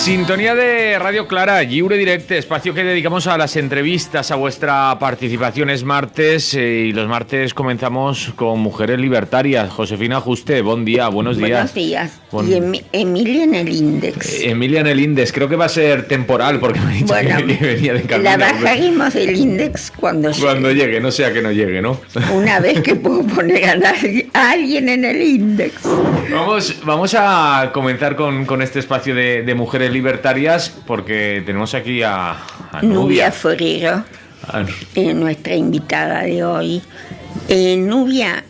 Sintonía de Radio Clara, Lliure Directe, espacio que dedicamos a las entrevistas, a vuestra participación. Es martes y los martes comenzamos con Mujeres Libertarias. Josefina Juste, buen día, buenos días. Buenos días. Y Emilia en el Índex. Emilia en el Índex, creo que va a ser temporal porque me ha dicho que venía de camino. La bajaremos del Índex cuando llegue. Cuando llegue, no sea que no llegue, ¿no? Una vez que puedo poner a alguien en el Índex. Vamos a comenzar con este espacio de Mujeres Libertarias porque tenemos aquí a Nubia Forero, nuestra invitada de hoy. Nubia,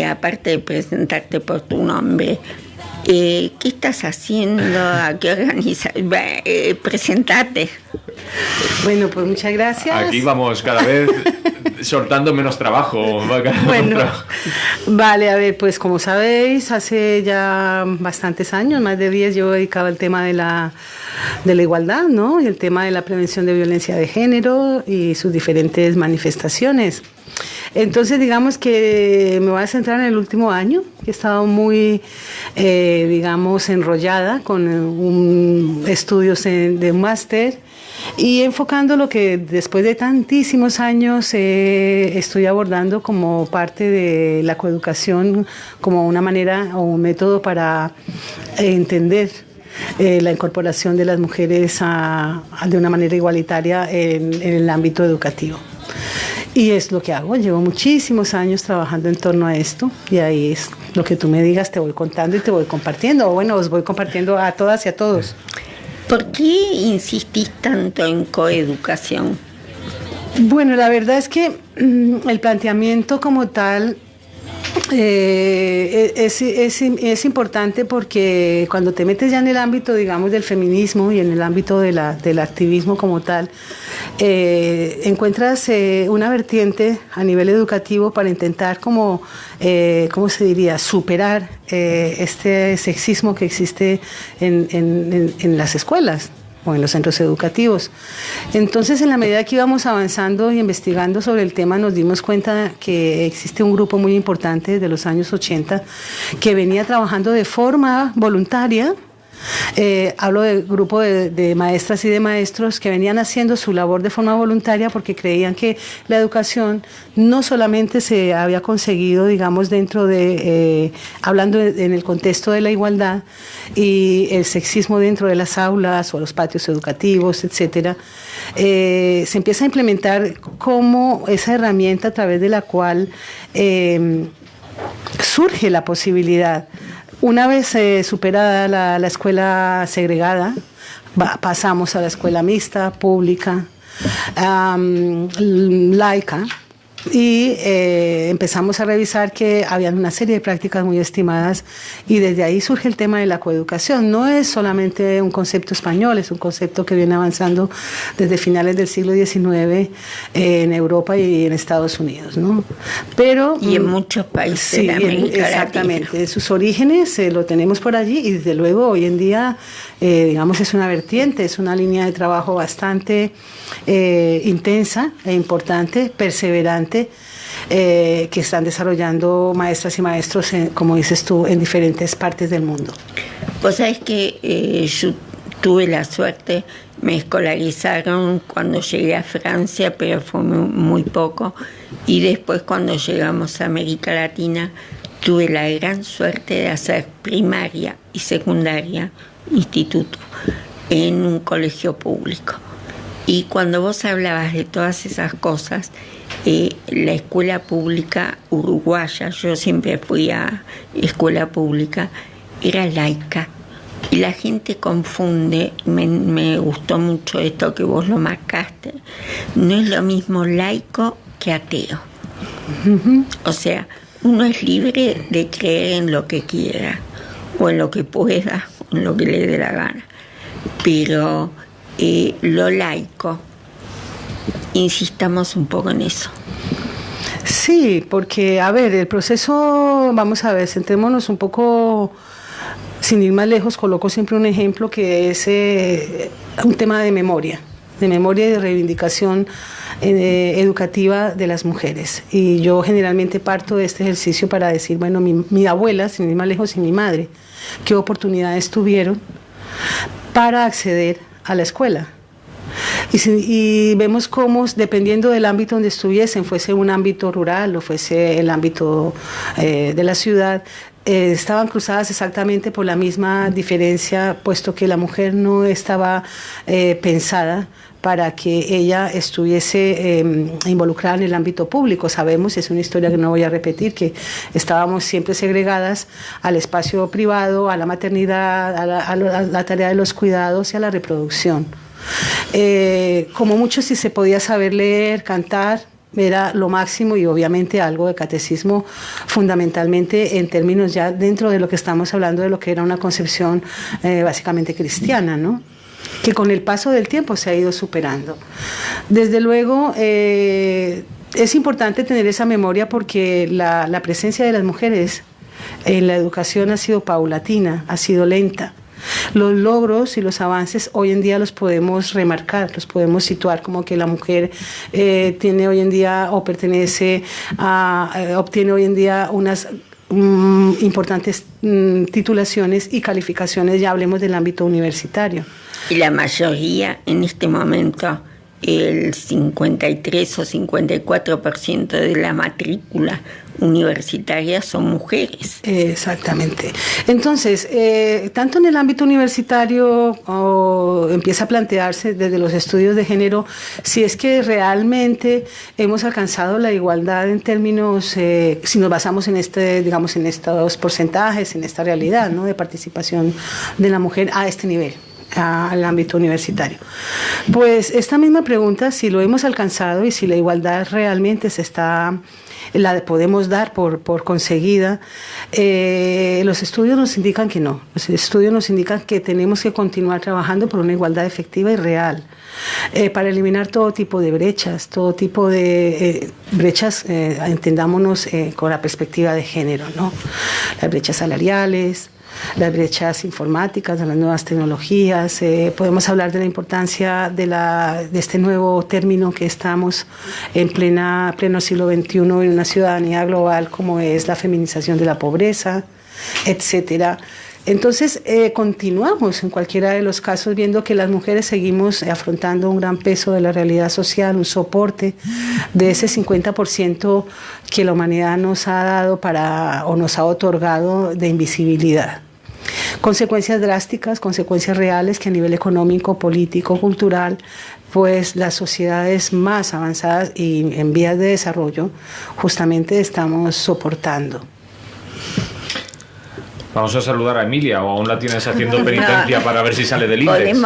aparte de presentarte por tu nombre, ¿qué estás haciendo? ¿A qué organizas? Presentate. Bueno, pues muchas gracias. Aquí vamos cada vez soltando menos trabajo. Vale, a ver, pues como sabéis, hace ya bastantes años, más de 10, yo he dedicado al tema de la igualdad, ¿no? Y el tema de la prevención de violencia de género y sus diferentes manifestaciones. Entonces, digamos que me voy a centrar en el último año, que he estado muy, enrollada con estudios de un máster y enfocando lo que después de tantísimos años estoy abordando como parte de la coeducación, como una manera o un método para entender la incorporación de las mujeres de una manera igualitaria en el ámbito educativo. Y es lo que hago, llevo muchísimos años trabajando en torno a esto y ahí es lo que tú me digas, te voy contando y te voy compartiendo, o bueno, os voy compartiendo a todas y a todos. ¿Por qué insistís tanto en coeducación? Bueno, la verdad es que el planteamiento como tal es importante porque cuando te metes ya en el ámbito, digamos, del feminismo y en el ámbito del activismo como tal, encuentras una vertiente a nivel educativo para intentar como, ¿cómo se diría?, superar este sexismo que existe en las escuelas o en los centros educativos. Entonces, en la medida que íbamos avanzando y investigando sobre el tema, nos dimos cuenta que existe un grupo muy importante desde los años 80 que venía trabajando de forma voluntaria. Hablo del grupo de maestras y de maestros que venían haciendo su labor de forma voluntaria porque creían que la educación no solamente se había conseguido, digamos, dentro de, hablando en el contexto de la igualdad y el sexismo dentro de las aulas o los patios educativos, etcétera, se empieza a implementar como esa herramienta a través de la cual surge la posibilidad. Una vez superada la escuela segregada, pasamos a la escuela mixta, pública, laica, y empezamos a revisar que había una serie de prácticas muy estimadas y desde ahí surge el tema de la coeducación. No es solamente un concepto español, es un concepto que viene avanzando desde finales del siglo XIX en Europa y en Estados Unidos, ¿no? Pero, y en muchos países de América Latina. Exactamente, sus orígenes lo tenemos por allí y desde luego hoy en día, digamos, es una vertiente, es una línea de trabajo bastante intensa e importante, perseverante, que están desarrollando maestras y maestros, como dices tú, en diferentes partes del mundo. Vos sabés que yo tuve la suerte, me escolarizaron cuando llegué a Francia, pero fue muy poco, y después cuando llegamos a América Latina tuve la gran suerte de hacer primaria y secundaria, instituto, en un colegio público. Y cuando vos hablabas de todas esas cosas, la escuela pública uruguaya, yo siempre fui a escuela pública, era laica. Y la gente confunde, me gustó mucho esto que vos lo marcaste, no es lo mismo laico que ateo. Uh-huh. O sea, uno es libre de creer en lo que quiera, o en lo que pueda, o en lo que le dé la gana. Pero lo laico, insistamos un poco en eso. Sí, porque, a ver, el proceso, vamos a ver, centrémonos un poco, sin ir más lejos, coloco siempre un ejemplo que es un tema de memoria y de reivindicación educativa de las mujeres. Y yo generalmente parto de este ejercicio para decir, bueno, mi abuela, sin ir más lejos, y mi madre, qué oportunidades tuvieron para acceder a la escuela. Y vemos cómo, dependiendo del ámbito donde estuviesen, fuese un ámbito rural o fuese el ámbito de la ciudad, estaban cruzadas exactamente por la misma diferencia, puesto que la mujer no estaba pensada para que ella estuviese involucrada en el ámbito público. Sabemos, es una historia que no voy a repetir, que estábamos siempre segregadas al espacio privado, a la maternidad, a la tarea de los cuidados y a la reproducción. Como mucho, si se podía saber leer, cantar, era lo máximo, y obviamente algo de catecismo, fundamentalmente en términos ya dentro de lo que estamos hablando de lo que era una concepción básicamente cristiana, ¿no?, que con el paso del tiempo se ha ido superando. Desde luego, es importante tener esa memoria, porque la presencia de las mujeres en la educación ha sido paulatina, ha sido lenta. Los logros y los avances hoy en día los podemos remarcar, los podemos situar como que la mujer tiene hoy en día o pertenece a, obtiene hoy en día unas importantes titulaciones y calificaciones, ya hablemos del ámbito universitario. Y la mayoría en este momento, el 53 o 54% de la matrícula universitaria son mujeres. Exactamente. Entonces, tanto en el ámbito universitario empieza a plantearse desde los estudios de género si es que realmente hemos alcanzado la igualdad en términos, si nos basamos en digamos, en estos porcentajes, en esta realidad, ¿no?, de participación de la mujer a este nivel, al ámbito universitario. Pues esta misma pregunta, si lo hemos alcanzado y si la igualdad realmente la podemos dar por conseguida, los estudios nos indican que no. Los estudios nos indican que tenemos que continuar trabajando por una igualdad efectiva y real, para eliminar todo tipo de brechas, entendámonos con la perspectiva de género, ¿no? Las brechas salariales, las brechas informáticas, de las nuevas tecnologías. Podemos hablar de la importancia de este nuevo término que estamos en pleno siglo XXI en una ciudadanía global, como es la feminización de la pobreza, etcétera. Entonces, continuamos en cualquiera de los casos viendo que las mujeres seguimos afrontando un gran peso de la realidad social, un soporte de ese 50% que la humanidad nos ha dado o nos ha otorgado de invisibilidad. Consecuencias drásticas, consecuencias reales que a nivel económico, político, cultural, pues las sociedades más avanzadas y en vías de desarrollo justamente estamos soportando. Vamos a saludar a Emilia, o aún la tienes haciendo penitencia para ver si sale del índex.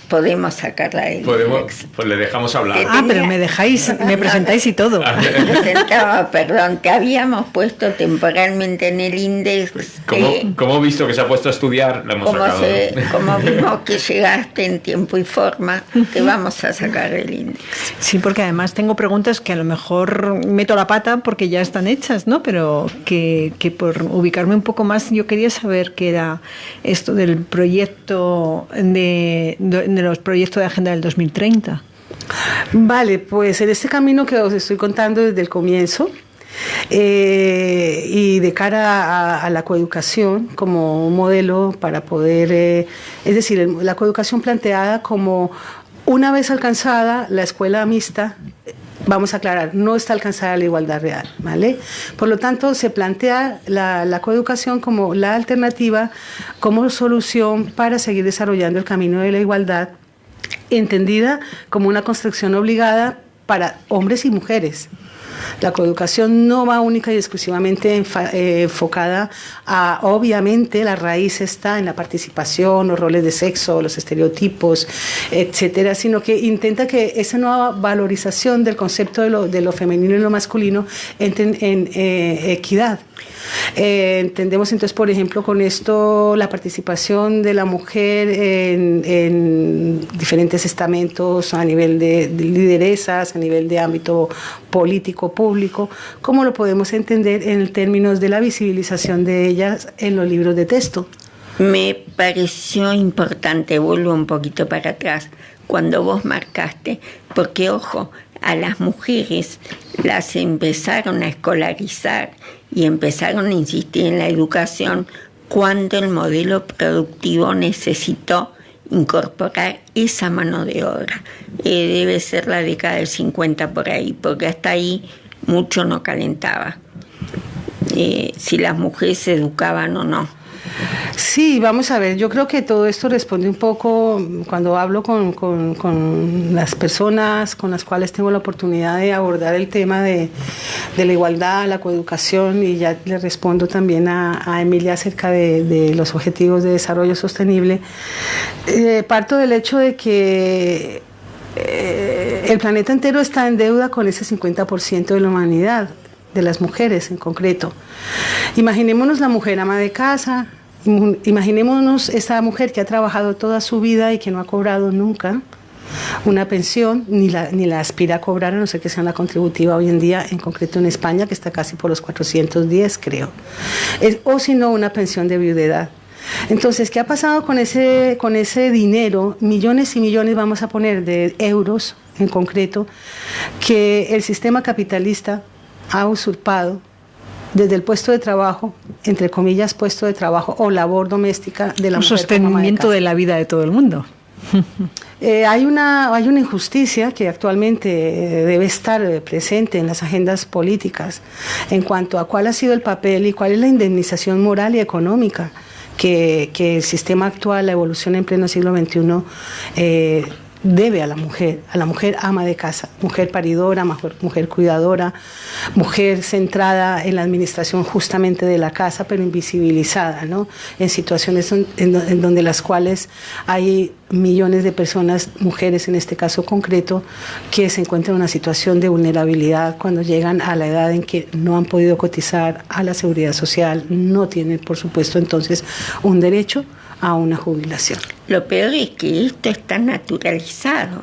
Podemos sacarla del índex. Pues le dejamos hablar. Pero me presentáis y todo. Perdón, te habíamos puesto temporalmente en el índex. Como he visto que se ha puesto a estudiar, la hemos sacado. Como vimos que llegaste en tiempo y forma, te vamos a sacar del índex. Sí, porque además tengo preguntas que a lo mejor meto la pata porque ya están hechas, ¿no? Pero que por ubicarme un poco más, yo quería saber qué era esto del proyecto de los proyectos de Agenda del 2030. Vale, pues en este camino que os estoy contando desde el comienzo, y de cara a la coeducación como un modelo para poder, es decir, la coeducación planteada como una vez alcanzada la escuela mixta. Vamos a aclarar, no está alcanzada la igualdad real, ¿vale? Por lo tanto, se plantea la coeducación como la alternativa, como solución para seguir desarrollando el camino de la igualdad, entendida como una construcción obligada para hombres y mujeres. La coeducación no va única y exclusivamente enfocada a, obviamente, la raíz está en la participación, los roles de sexo, los estereotipos, etcétera, sino que intenta que esa nueva valorización del concepto de lo femenino y lo masculino entre en equidad. Entendemos entonces, por ejemplo, con esto la participación de la mujer en diferentes estamentos a nivel de lideresas, a nivel de ámbito político, público, ¿cómo lo podemos entender en términos de la visibilización de ellas en los libros de texto? Me pareció importante, vuelvo un poquito para atrás, cuando vos marcaste, porque ojo, a las mujeres las empezaron a escolarizar y empezaron a insistir en la educación cuando el modelo productivo necesitó incorporar esa mano de obra. Debe ser la década del 50 por ahí, porque hasta ahí mucho no calentaba. Si las mujeres se educaban o no. Sí, vamos a ver, yo creo que todo esto responde un poco cuando hablo con las personas con las cuales tengo la oportunidad de abordar el tema de la igualdad, la coeducación, y ya le respondo también a Emilia acerca de los objetivos de desarrollo sostenible. Parto del hecho de que el planeta entero está en deuda con ese 50% de la humanidad, de las mujeres en concreto. Imaginémonos la mujer ama de casa, imaginémonos esa mujer que ha trabajado toda su vida y que no ha cobrado nunca una pensión, ni la aspira a cobrar, a no ser que sea una contributiva hoy en día, en concreto en España, que está casi por los 410, creo. O si no, una pensión de viudedad. Entonces, ¿qué ha pasado con ese dinero? Millones y millones, vamos a poner, de euros en concreto, que el sistema capitalista ha usurpado desde el puesto de trabajo, entre comillas, puesto de trabajo o labor doméstica de la mujer. Sostenimiento de la vida de todo el mundo. Hay una injusticia que actualmente debe estar presente en las agendas políticas en cuanto a cuál ha sido el papel y cuál es la indemnización moral y económica que el sistema actual, la evolución en pleno siglo XXI, debe a la mujer ama de casa, mujer paridora, mujer cuidadora, mujer centrada en la administración justamente de la casa, pero invisibilizada, ¿no? En situaciones en donde las cuales hay millones de personas, mujeres en este caso concreto, que se encuentran en una situación de vulnerabilidad cuando llegan a la edad en que no han podido cotizar a la seguridad social, no tienen, por supuesto, entonces un derecho a una jubilación. Lo peor es que esto está naturalizado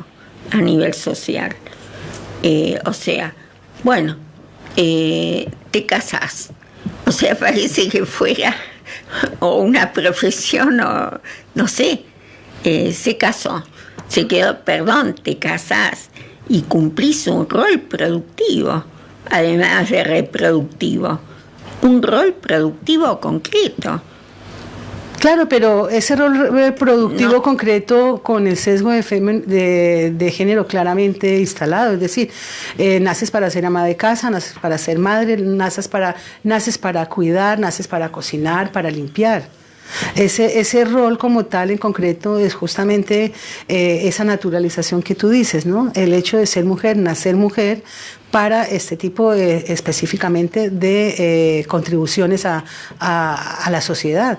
a nivel social. O sea, bueno, te casás. O sea, parece que fuera o una profesión o no sé. Se casó, se quedó, perdón, te casás y cumplís un rol productivo, además de reproductivo. Un rol productivo concreto. Claro, pero ese rol productivo concreto con el sesgo de género claramente instalado, es decir, naces para ser ama de casa, naces para ser madre, naces para cuidar, naces para cocinar, para limpiar. Ese rol como tal en concreto es justamente esa naturalización que tú dices, ¿no? El hecho de ser mujer, nacer mujer, para este tipo específicamente de contribuciones a la sociedad.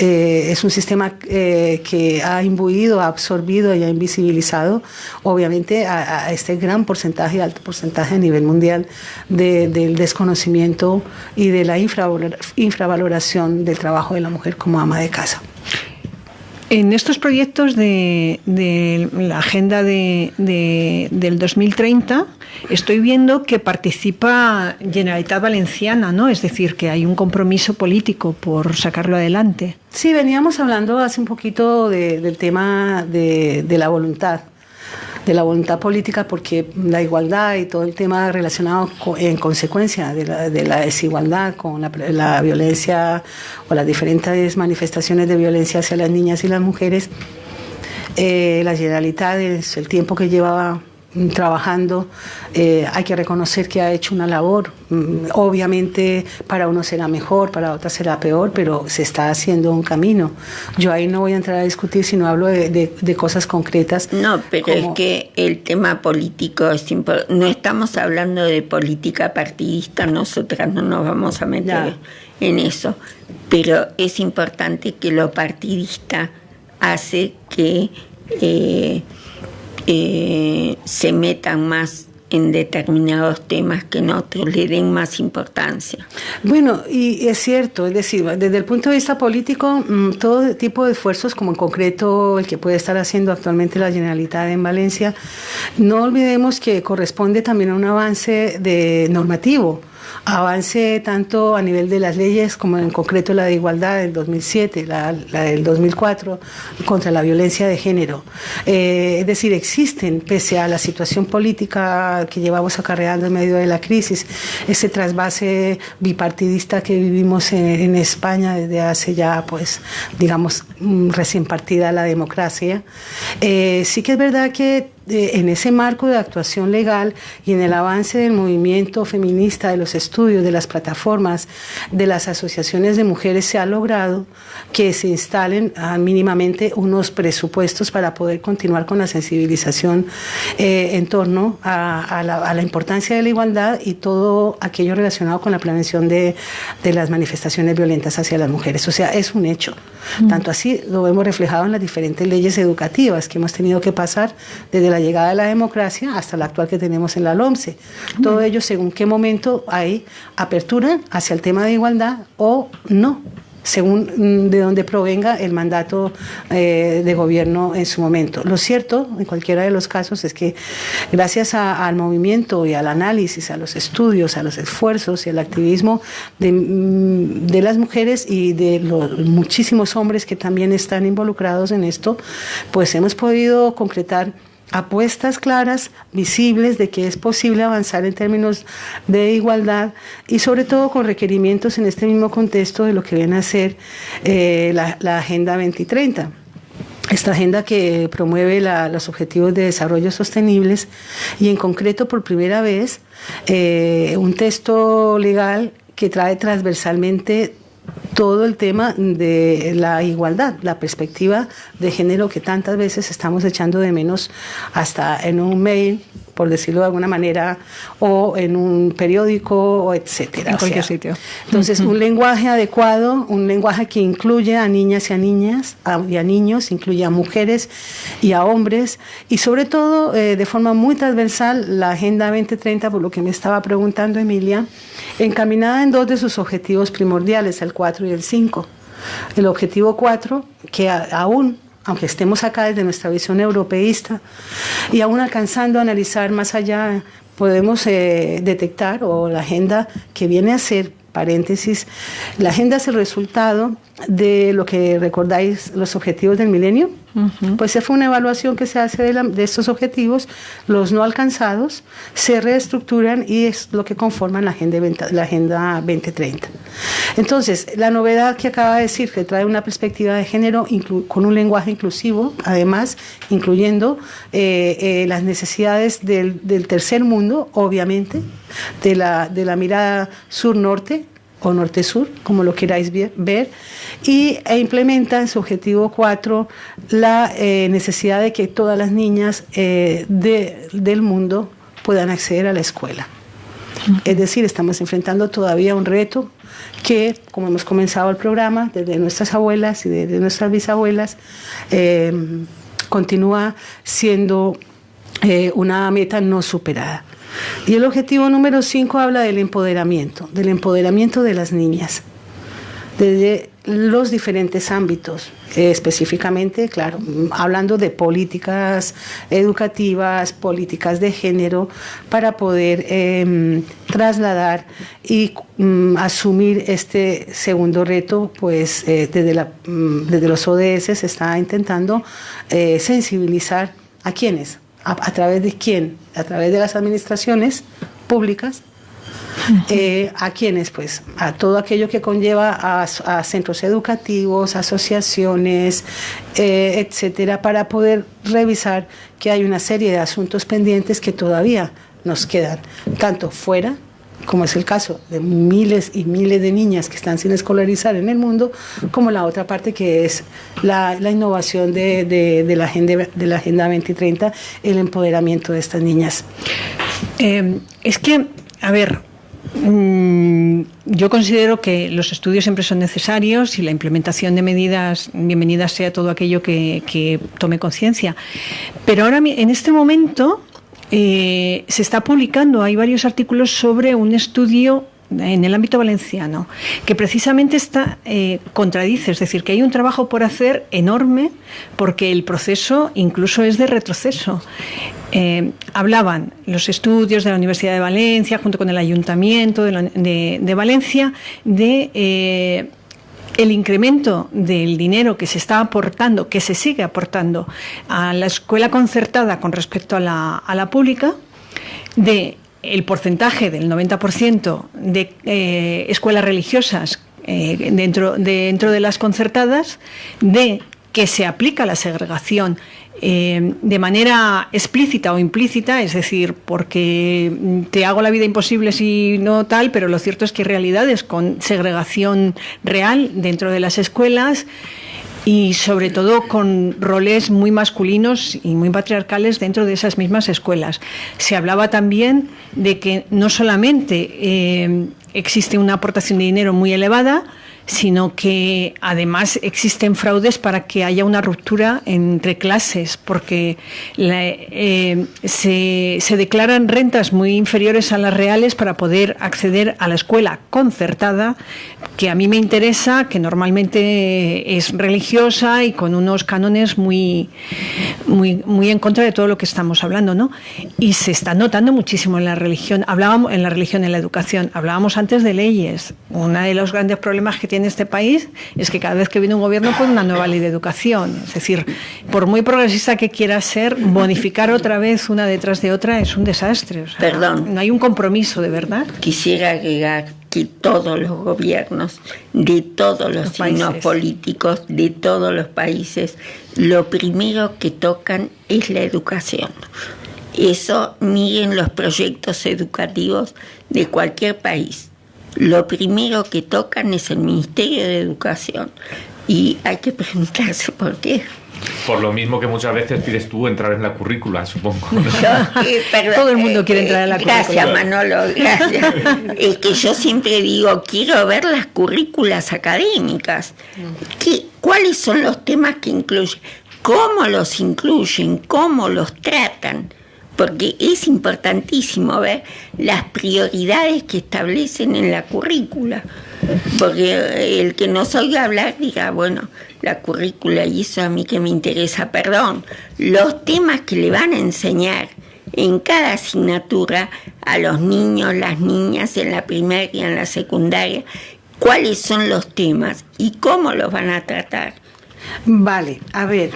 Es un sistema que ha imbuido, ha absorbido y ha invisibilizado, obviamente, a este gran porcentaje, alto porcentaje a nivel mundial del desconocimiento y de la infravaloración del trabajo de la mujer como ama de casa. En estos proyectos de la agenda del 2030 estoy viendo que participa Generalitat Valenciana, ¿no? Es decir, que hay un compromiso político por sacarlo adelante. Sí, veníamos hablando hace un poquito del tema de la voluntad política, porque la igualdad y todo el tema relacionado en consecuencia de la desigualdad con la violencia o las diferentes manifestaciones de violencia hacia las niñas y las mujeres, la Generalitat, el tiempo que llevaba trabajando, hay que reconocer que ha hecho una labor. Obviamente para uno será mejor, para otras será peor, pero se está haciendo un camino. Yo ahí no voy a entrar a discutir, sino hablo de cosas concretas. No, pero es que el tema político es importante. No estamos hablando de política partidista, nosotras no nos vamos a meter en eso, pero es importante que lo partidista hace que se metan más en determinados temas que en otros, le den más importancia. Bueno, y es cierto, es decir, desde el punto de vista político, todo tipo de esfuerzos, como en concreto el que puede estar haciendo actualmente la Generalitat en Valencia, no olvidemos que corresponde también a un avance normativo. avance tanto a nivel de las leyes como en concreto la de igualdad del 2007, la del 2004 contra la violencia de género. Es decir, existen, pese a la situación política que llevamos acarreando en medio de la crisis, ese trasvase bipartidista que vivimos en España desde hace ya, pues, digamos, recién partida la democracia. Sí que es verdad que en ese marco de actuación legal y en el avance del movimiento feminista, de los estudios, de las plataformas, de las asociaciones de mujeres, se ha logrado que se instalen mínimamente unos presupuestos para poder continuar con la sensibilización en torno a la importancia de la igualdad y todo aquello relacionado con la prevención de las manifestaciones violentas hacia las mujeres. O sea, es un hecho. Tanto así lo vemos reflejado en las diferentes leyes educativas que hemos tenido que pasar desde la llegada de la democracia hasta la actual que tenemos en la LOMCE. Todo ello según qué momento hay apertura hacia el tema de igualdad o no, según de dónde provenga el mandato de gobierno en su momento. Lo cierto, en cualquiera de los casos, es que gracias al movimiento y al análisis, a los estudios, a los esfuerzos y al activismo de las mujeres y de los muchísimos hombres que también están involucrados en esto, pues hemos podido concretar apuestas claras, visibles, de que es posible avanzar en términos de igualdad y sobre todo con requerimientos en este mismo contexto de lo que viene a ser la Agenda 2030. Esta agenda que promueve los objetivos de desarrollo sostenibles y en concreto por primera vez un texto legal que trae transversalmente todo el tema de la igualdad, la perspectiva de género que tantas veces estamos echando de menos hasta en un mail, por decirlo de alguna manera, o en un periódico, o etcétera. En cualquier sitio. Entonces, un lenguaje adecuado, un lenguaje que incluye a niñas y a niñas, y a niños, incluye a mujeres y a hombres, y sobre todo, de forma muy transversal, la Agenda 2030, por lo que me estaba preguntando Emilia, encaminada en dos de sus objetivos primordiales, el 4 y el 5. El objetivo 4, que aún, aunque estemos acá desde nuestra visión europeísta y aún alcanzando a analizar más allá, podemos detectar, o la agenda que viene a ser, paréntesis, la agenda es el resultado de lo que recordáis, los objetivos del milenio. Pues se fue una evaluación que se hace de estos objetivos, los no alcanzados se reestructuran y es lo que conforman la Agenda 2030. Entonces, la novedad que acaba de decir, que trae una perspectiva de género con un lenguaje inclusivo, además incluyendo las necesidades del tercer mundo, obviamente, de la mirada sur-norte, o norte-sur, como lo queráis ver, e implementa en su objetivo 4 la necesidad de que todas las niñas del mundo puedan acceder a la escuela. Es decir, estamos enfrentando todavía un reto que, como hemos comenzado el programa, desde nuestras abuelas y desde nuestras bisabuelas, continúa siendo una meta no superada. Y el objetivo número 5 habla del empoderamiento de las niñas, desde los diferentes ámbitos, específicamente, claro, hablando de políticas educativas, políticas de género, para poder trasladar y asumir este segundo reto, pues desde los ODS se está intentando sensibilizar a quienes. ¿A través de quién? A través de las administraciones públicas. ¿A quiénes? Pues a todo aquello que conlleva a centros educativos, asociaciones, etcétera, para poder revisar que hay una serie de asuntos pendientes que todavía nos quedan, tanto fuera, como es el caso de miles y miles de niñas que están sin escolarizar en el mundo, como la otra parte que es la innovación de la Agenda 2030, el empoderamiento de estas niñas. Es que, a ver, yo considero que los estudios siempre son necesarios y la implementación de medidas, bienvenida sea todo aquello que tome conciencia. Pero ahora, en este momento, se está publicando, hay varios artículos sobre un estudio en el ámbito valenciano, que precisamente contradice, es decir, que hay un trabajo por hacer enorme porque el proceso incluso es de retroceso. Hablaban los estudios de la Universidad de Valencia, junto con el Ayuntamiento de Valencia, de el incremento del dinero que se está aportando, que se sigue aportando a la escuela concertada con respecto a la pública, de el porcentaje del 90% de escuelas religiosas dentro de las concertadas, de que se aplica la segregación de manera explícita o implícita, es decir, porque te hago la vida imposible si no tal, pero lo cierto es que hay realidades con segregación real dentro de las escuelas y sobre todo con roles muy masculinos y muy patriarcales dentro de esas mismas escuelas. Se hablaba también de que no solamente existe una aportación de dinero muy elevada, sino que además existen fraudes para que haya una ruptura entre clases, porque se declaran rentas muy inferiores a las reales para poder acceder a la escuela concertada, que a mí me interesa, que normalmente es religiosa y con unos cánones muy en contra de todo lo que estamos hablando, ¿no? Y se está notando muchísimo en la religión. En la educación. Hablábamos antes de leyes. Uno de los grandes problemas que tiene este país es que cada vez que viene un gobierno pone una nueva ley de educación. Es decir, por muy progresista que quiera ser, bonificar otra vez una detrás de otra es un desastre. O sea, Perdón. No hay un compromiso de verdad. Quisiera agregar que todos los gobiernos, de todos los signos políticos, de todos los países, lo primero que tocan es la educación. Eso, miren los proyectos educativos de cualquier país. Lo primero que tocan es el Ministerio de Educación. Y hay que preguntarse por qué. Por lo mismo que muchas veces pides tú entrar en la currícula, supongo, ¿no? Todo el mundo quiere entrar en la currícula. Gracias, Manolo, gracias. Es que yo siempre digo, quiero ver las currículas académicas. ¿Cuáles son los temas que incluyen? ¿Cómo los incluyen? ¿Cómo los tratan? Porque es importantísimo ver las prioridades que establecen en la currícula. Porque el que nos oiga hablar diga, bueno, la currícula y eso a mí que me interesa, perdón. Los temas que le van a enseñar en cada asignatura a los niños, las niñas, en la primaria, en la secundaria, cuáles son los temas y cómo los van a tratar. Vale, a ver.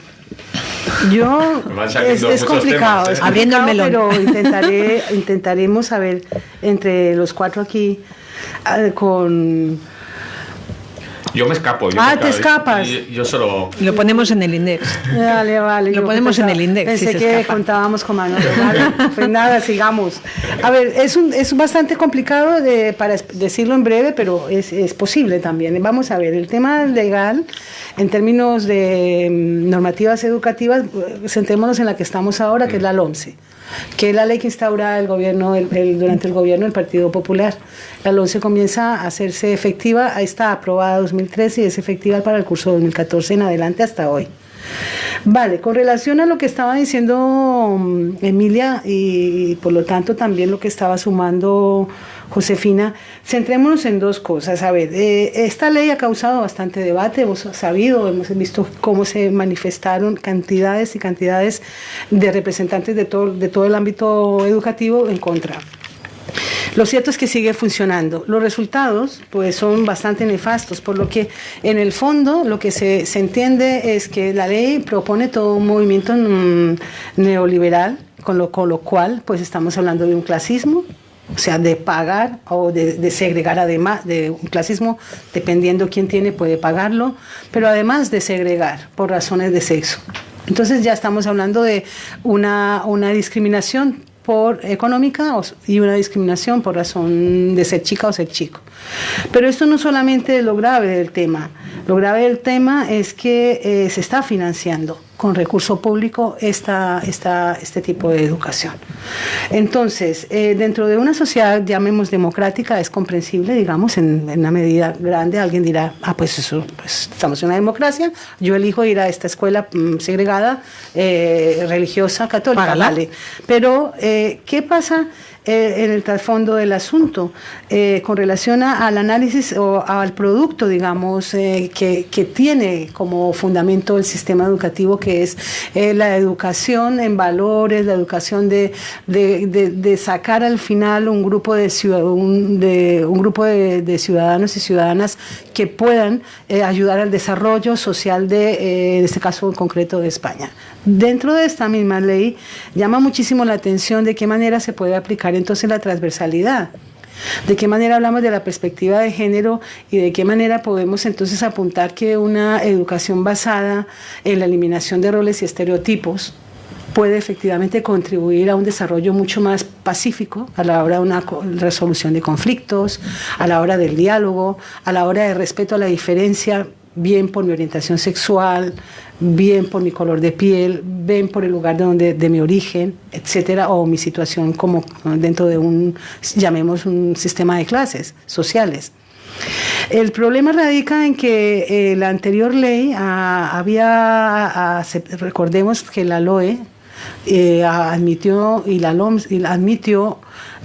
Es complicado, temas, abriendo el melón. Pero intentaremos saber entre los cuatro aquí con... Yo me escapo. Te escapas. Yo solo... Lo ponemos en el index. Vale. Lo ponemos en el index. Pensé si que contábamos con Manolo. Vale. Pues nada, sigamos. A ver, es bastante complicado para decirlo en breve, pero es posible también. Vamos a ver, el tema legal, en términos de normativas educativas, centrémonos en la que estamos ahora, que es la LOMCE, que es la ley que instaura el gobierno durante el gobierno del Partido Popular. La LOMCE comienza a hacerse efectiva, está aprobada en 2013 y es efectiva para el curso 2014 en adelante hasta hoy. Vale, con relación a lo que estaba diciendo Emilia y por lo tanto también lo que estaba sumando Josefina, centrémonos en dos cosas. A ver, esta ley ha causado bastante debate, hemos visto cómo se manifestaron cantidades y cantidades de representantes de todo el ámbito educativo en contra. Lo cierto es que sigue funcionando. Los resultados pues son bastante nefastos, por lo que en el fondo lo que se entiende es que la ley propone todo un movimiento neoliberal, con lo cual pues estamos hablando de un clasismo, o sea, de pagar o de segregar, además de un clasismo, dependiendo quién tiene puede pagarlo, pero además de segregar por razones de sexo. Entonces ya estamos hablando de una discriminación económica y una discriminación por razón de ser chica o ser chico. Pero esto no solamente es lo grave del tema. Lo grave del tema es que se está financiando con recurso público este tipo de educación. Entonces, dentro de una sociedad, llamemos democrática, es comprensible, digamos, en una medida grande. Alguien dirá, pues estamos en una democracia, yo elijo ir a esta escuela segregada, religiosa, católica, Págala. vale. Pero, ¿qué pasa en el trasfondo del asunto con relación al análisis o al producto, digamos, que tiene como fundamento el sistema educativo, que es la educación en valores, la educación de sacar al final un grupo de ciudadanos y ciudadanas que puedan ayudar al desarrollo social en este caso en concreto de España. Dentro de esta misma ley llama muchísimo la atención de qué manera se puede aplicar entonces la transversalidad, de qué manera hablamos de la perspectiva de género y de qué manera podemos entonces apuntar que una educación basada en la eliminación de roles y estereotipos puede efectivamente contribuir a un desarrollo mucho más pacífico a la hora de una resolución de conflictos, a la hora del diálogo, a la hora de respeto a la diferencia, bien por mi orientación sexual, bien por mi color de piel, bien por el lugar de mi origen, etcétera, o mi situación como dentro de llamemos un sistema de clases sociales. El problema radica en que la anterior ley recordemos que la LOE admitió y la LOMS admitió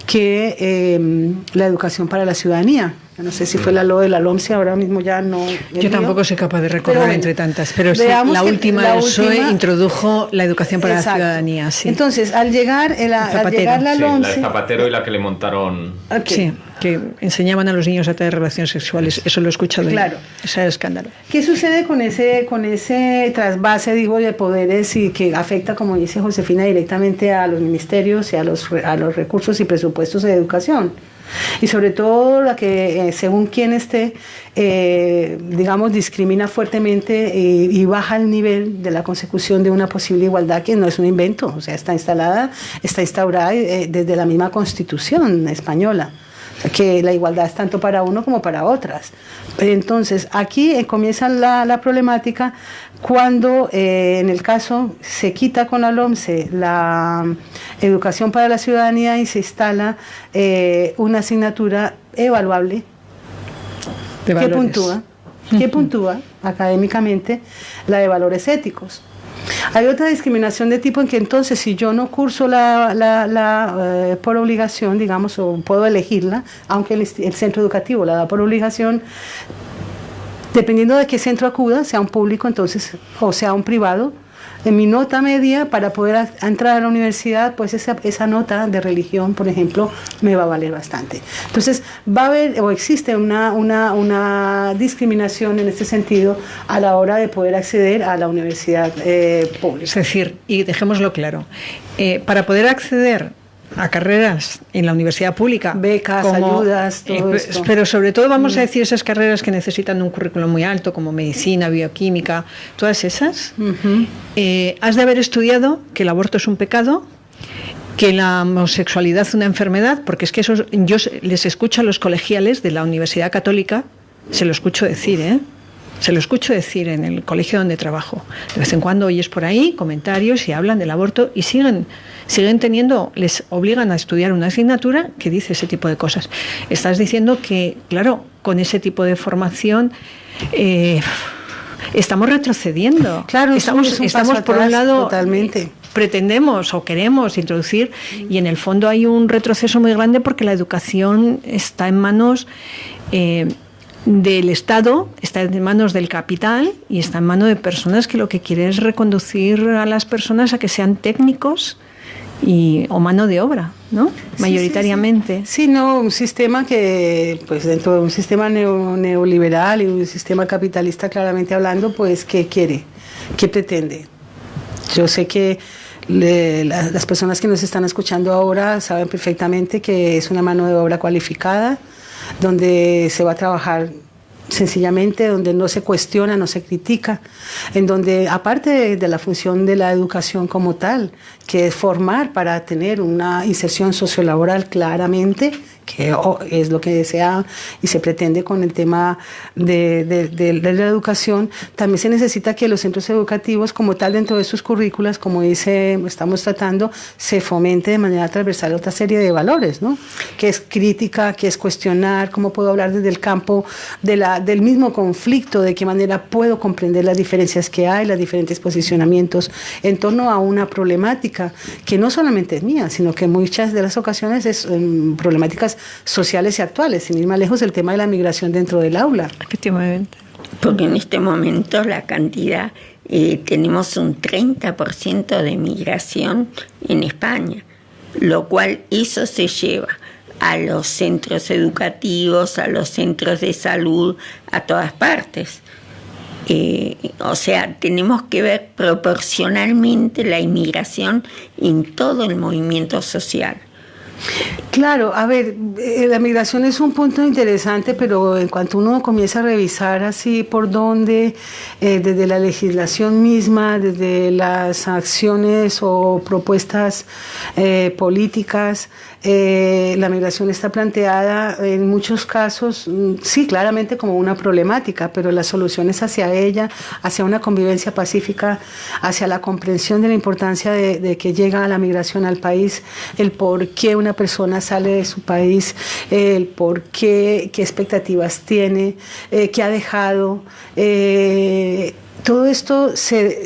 que la educación para la ciudadanía, no sé si fue la LOE, la LOMS, ahora mismo ya no. Yo tampoco soy capaz de recordar entre tantas, pero sí, la última del PSOE introdujo la educación para la ciudadanía. Sí. Entonces, al llegar la LOMS. La de Zapatero y la que le montaron. Okay. Sí, que enseñaban a los niños a tener relaciones sexuales. Eso lo he escuchado. Claro. Ese era el escándalo. ¿Qué sucede con ese trasvase, digo, de poderes y que afecta, como dice Josefina, directamente a los ministerios y a los recursos y presupuestos de educación? Y sobre todo la que, según quien esté, digamos, discrimina fuertemente y baja el nivel de la consecución de una posible igualdad que no es un invento, o sea, está instaurada desde la misma Constitución española, que la igualdad es tanto para uno como para otras. Entonces, aquí comienza la problemática cuando, en el caso, se quita con la LOMCE la educación para la ciudadanía y se instala una asignatura evaluable que puntúa académicamente la de valores éticos. Hay otra discriminación de tipo en que entonces si yo no curso por obligación, digamos, o puedo elegirla, aunque el centro educativo la da por obligación, dependiendo de qué centro acuda, sea un público entonces o sea un privado, en mi nota media para poder entrar a la universidad, pues esa nota de religión, por ejemplo, me va a valer bastante. Entonces va a haber o existe una discriminación en este sentido a la hora de poder acceder a la universidad pública. Es decir, y dejémoslo claro, para poder acceder a carreras en la universidad pública, becas, ayudas, todo esto. Pero sobre todo vamos a decir esas carreras que necesitan un currículum muy alto, como medicina, bioquímica, todas esas. Has de haber estudiado que el aborto es un pecado, que la homosexualidad es una enfermedad, porque es que eso yo les escucho a los colegiales de la Universidad Católica, se lo escucho decir, se lo escucho decir en el colegio donde trabajo. De vez en cuando oyes por ahí comentarios y hablan del aborto y siguen les obligan a estudiar una asignatura que dice ese tipo de cosas. Estás diciendo que, claro, con ese tipo de formación estamos retrocediendo. Claro, estamos por un lado, totalmente. Pretendemos o queremos introducir, y en el fondo hay un retroceso muy grande porque la educación está en manos del Estado, está en manos del capital y está en manos de personas que lo que quieren es reconducir a las personas a que sean técnicos o mano de obra, ¿no? Mayoritariamente. Sí, no, un sistema que, pues dentro de un sistema neoliberal y un sistema capitalista, claramente hablando, pues, ¿qué quiere? ¿Qué pretende? Yo sé que las personas que nos están escuchando ahora saben perfectamente que es una mano de obra cualificada, donde se va a trabajar sencillamente, donde no se cuestiona, no se critica, en donde aparte de la función de la educación como tal, que es formar para tener una inserción sociolaboral claramente que es lo que desea y se pretende con el tema de la educación, también se necesita que los centros educativos como tal dentro de sus currículas, como estamos tratando, se fomente de manera transversal otra serie de valores, ¿no? Que es crítica, que es cuestionar, cómo puedo hablar desde el campo del mismo conflicto, de qué manera puedo comprender las diferencias que hay, los diferentes posicionamientos en torno a una problemática que no solamente es mía, sino que en muchas de las ocasiones es problemáticas sociales y actuales, sin ir más lejos, el tema de la migración dentro del aula. Efectivamente. Porque en este momento la cantidad, tenemos un 30% de migración en España, lo cual eso se lleva a los centros educativos, a los centros de salud, a todas partes. O sea, tenemos que ver proporcionalmente la inmigración en todo el movimiento social. Claro, a ver, la migración es un punto interesante, pero en cuanto uno comienza a revisar así por dónde, desde la legislación misma, desde las acciones o propuestas políticas, la migración está planteada en muchos casos, sí, claramente como una problemática, pero las soluciones hacia ella, hacia una convivencia pacífica, hacia la comprensión de la importancia de que llega la migración al país, el por qué una persona sale de su país, el por qué expectativas tiene, qué ha dejado. Todo esto se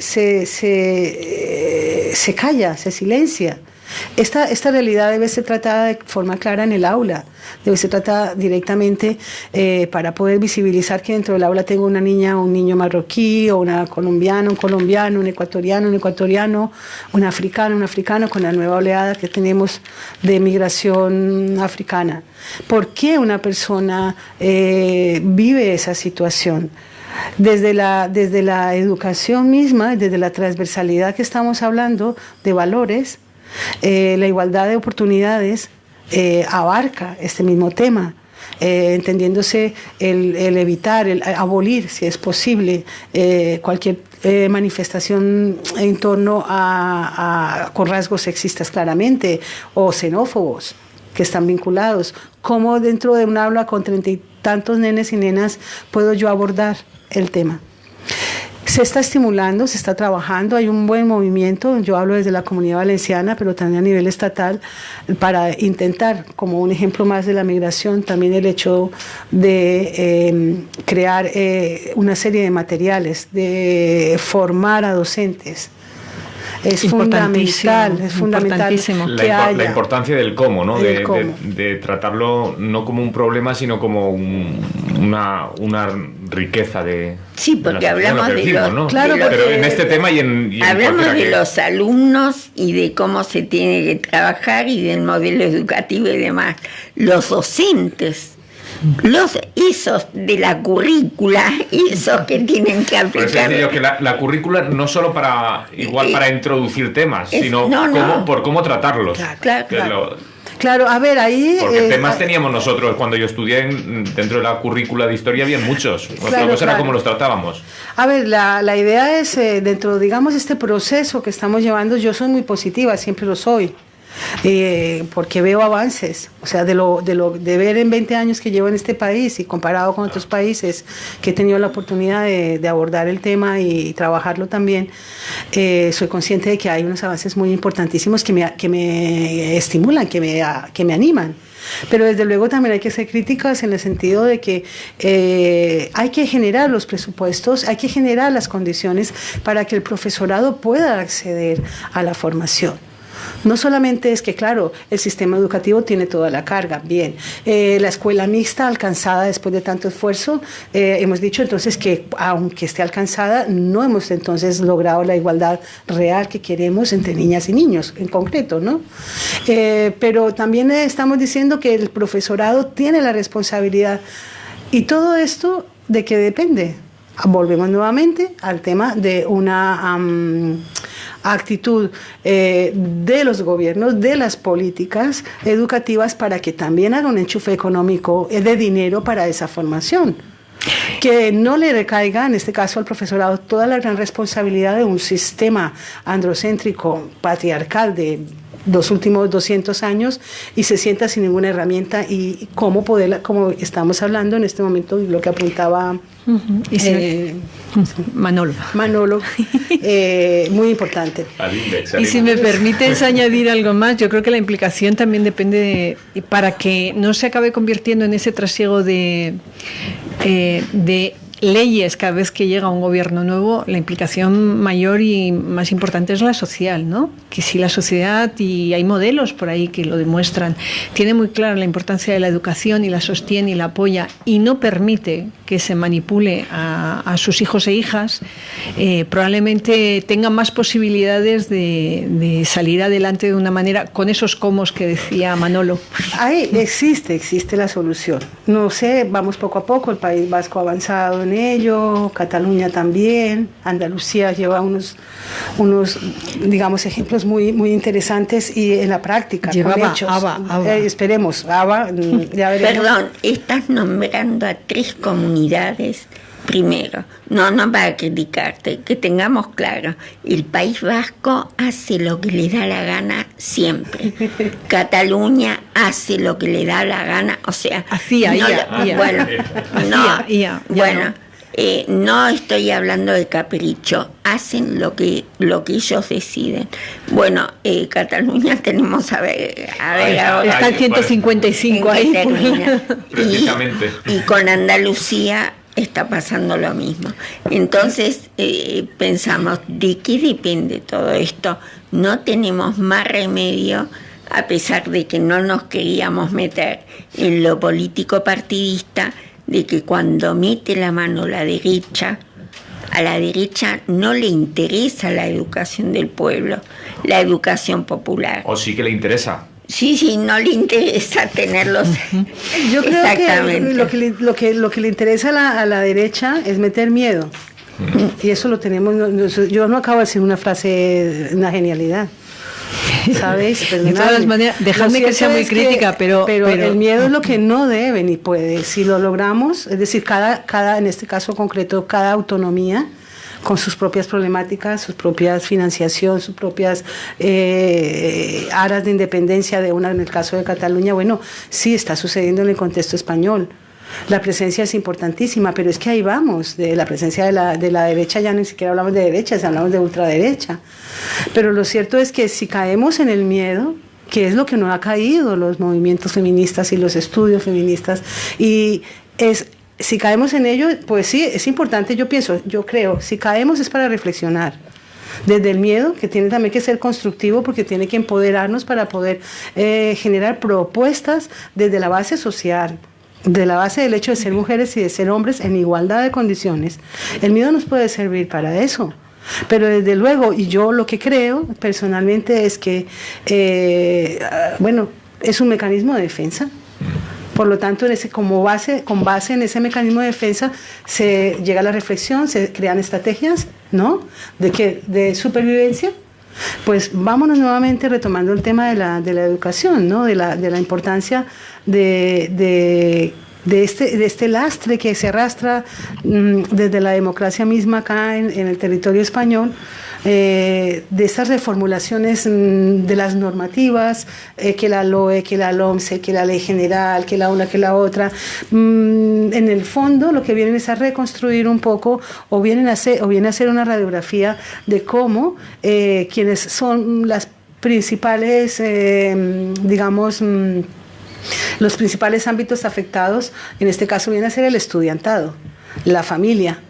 calla, se silencia. Esta realidad debe ser tratada de forma clara en el aula, debe ser tratada directamente para poder visibilizar que dentro del aula tengo una niña o un niño marroquí, o una colombiana, un colombiano, un ecuatoriano, un africano con la nueva oleada que tenemos de migración africana. ¿Por qué una persona vive esa situación? Desde la educación misma, desde la transversalidad que estamos hablando de valores, la igualdad de oportunidades abarca este mismo tema, entendiéndose el evitar, el abolir, si es posible, cualquier manifestación en torno con rasgos sexistas claramente o xenófobos que están vinculados. ¿Cómo dentro de un aula con 30 y tantos nenes y nenas puedo yo abordar el tema? Se está estimulando, se está trabajando, hay un buen movimiento, yo hablo desde la Comunidad Valenciana, pero también a nivel estatal, para intentar, como un ejemplo más de la migración, también el hecho de crear una serie de materiales, de formar a docentes. Es fundamental que haya la importancia del cómo, ¿no? Cómo. De tratarlo no como un problema, sino como una riqueza de. Sí, porque hablamos de los, ¿no? Claro, pero en este tema y en hablamos de los alumnos y de cómo se tiene que trabajar y del modelo educativo y demás. Los docentes, esos de la currícula, esos que tienen que aplicar. Por eso decía yo que la currícula no solo para introducir temas, sino por cómo tratarlos. Claro, a ver, ahí... Porque temas teníamos nosotros, cuando yo estudié dentro de la currícula de historia había muchos. Otra cosa era cómo los tratábamos. A ver, la idea es, dentro, digamos, este proceso que estamos llevando, yo soy muy positiva, siempre lo soy. Porque veo avances, o sea, de ver en 20 años que llevo en este país y comparado con otros países que he tenido la oportunidad de abordar el tema y trabajarlo también, soy consciente de que hay unos avances muy importantísimos que me estimulan, que me animan. Pero desde luego también hay que ser críticas en el sentido de que hay que generar los presupuestos, hay que generar las condiciones para que el profesorado pueda acceder a la formación. No solamente es que, claro, el sistema educativo tiene toda la carga, bien. La escuela mixta alcanzada después de tanto esfuerzo, hemos dicho entonces que aunque esté alcanzada, no hemos entonces logrado la igualdad real que queremos entre niñas y niños, en concreto, ¿no? Pero también estamos diciendo que el profesorado tiene la responsabilidad. Y todo esto, ¿de qué depende? Volvemos nuevamente al tema de una actitud de los gobiernos, de las políticas educativas para que también haga un enchufe económico de dinero para esa formación. Que no le recaiga, en este caso al profesorado, toda la gran responsabilidad de un sistema androcéntrico, patriarcal, de los últimos 200 años y se sienta sin ninguna herramienta y cómo poderla, como estamos hablando en este momento, lo que apuntaba Manolo, muy importante. Y si me permites añadir algo más, yo creo que la implicación también depende para que no se acabe convirtiendo en ese trasiego de leyes cada vez que llega un gobierno nuevo. La implicación mayor y más importante es la social, ¿no? Que si la sociedad, y hay modelos por ahí que lo demuestran, tiene muy clara la importancia de la educación y la sostiene y la apoya y no permite que se manipule a sus hijos e hijas, probablemente tengan más posibilidades de salir adelante de una manera con esos comos que decía Manolo. Existe la solución. No sé, vamos poco a poco, el País Vasco ha avanzado en ello, Cataluña también, Andalucía lleva unos digamos, ejemplos muy, muy interesantes y en la práctica, con hechos. Esperemos, ya veremos. Perdón, estás nombrando a 3 comunidades. Primero, no para criticarte, que tengamos claro, el País Vasco hace lo que le da la gana siempre. Cataluña hace lo que le da la gana, o sea... no estoy hablando de capricho, hacen lo que ellos deciden. Bueno, Cataluña tenemos a ver ahora, está el 155 ahí. Precisamente. Y con Andalucía está pasando lo mismo. Entonces pensamos, ¿de qué depende todo esto? No tenemos más remedio, a pesar de que no nos queríamos meter en lo político partidista, de que cuando mete la mano la derecha, a la derecha no le interesa la educación del pueblo, la educación popular. ¿O sí que le interesa? Sí, no le interesa tenerlos. Yo creo que lo que le interesa a la derecha es meter miedo. Y eso lo tenemos. Yo no acabo de decir una frase, una genialidad. ¿Sabes? De todas maneras, dejadme que sea muy crítica, pero el miedo es lo que no debe ni puede. Si lo logramos, es decir, cada en este caso concreto, cada autonomía con sus propias problemáticas, sus propias financiación, sus propias aras de independencia de una, en el caso de Cataluña, bueno, sí está sucediendo en el contexto español. La presencia es importantísima, pero es que ahí vamos, de la presencia de la derecha, ya ni siquiera hablamos de derecha, hablamos de ultraderecha. Pero lo cierto es que si caemos en el miedo, que es lo que no ha caído los movimientos feministas y los estudios feministas, si caemos en ello, pues sí, es importante, yo creo, si caemos es para reflexionar. Desde el miedo, que tiene también que ser constructivo porque tiene que empoderarnos para poder generar propuestas desde la base social, de la base del hecho de ser mujeres y de ser hombres en igualdad de condiciones. El miedo nos puede servir para eso. Pero desde luego, y yo lo que creo personalmente es que, es un mecanismo de defensa. Por lo tanto, con base en ese mecanismo de defensa se llega a la reflexión, se crean estrategias, ¿no? De supervivencia. Pues vámonos nuevamente retomando el tema de la educación, ¿no? De la importancia de este lastre que se arrastra desde la democracia misma acá en el territorio español, de estas reformulaciones de las normativas, que la LOE, que la LOMCE, que la ley general, que la una, que la otra. En el fondo lo que vienen es a reconstruir un poco o viene a hacer una radiografía de cómo quienes son las principales, los principales ámbitos afectados, en este caso viene a ser el estudiantado, la familia,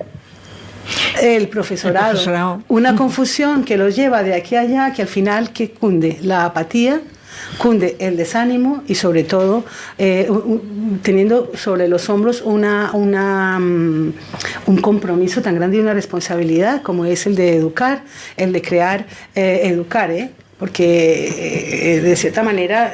el profesorado. Una confusión que los lleva de aquí a allá, que al final que cunde la apatía, cunde el desánimo y sobre todo teniendo sobre los hombros un compromiso tan grande y una responsabilidad como es el de educar, el de crear, porque de cierta manera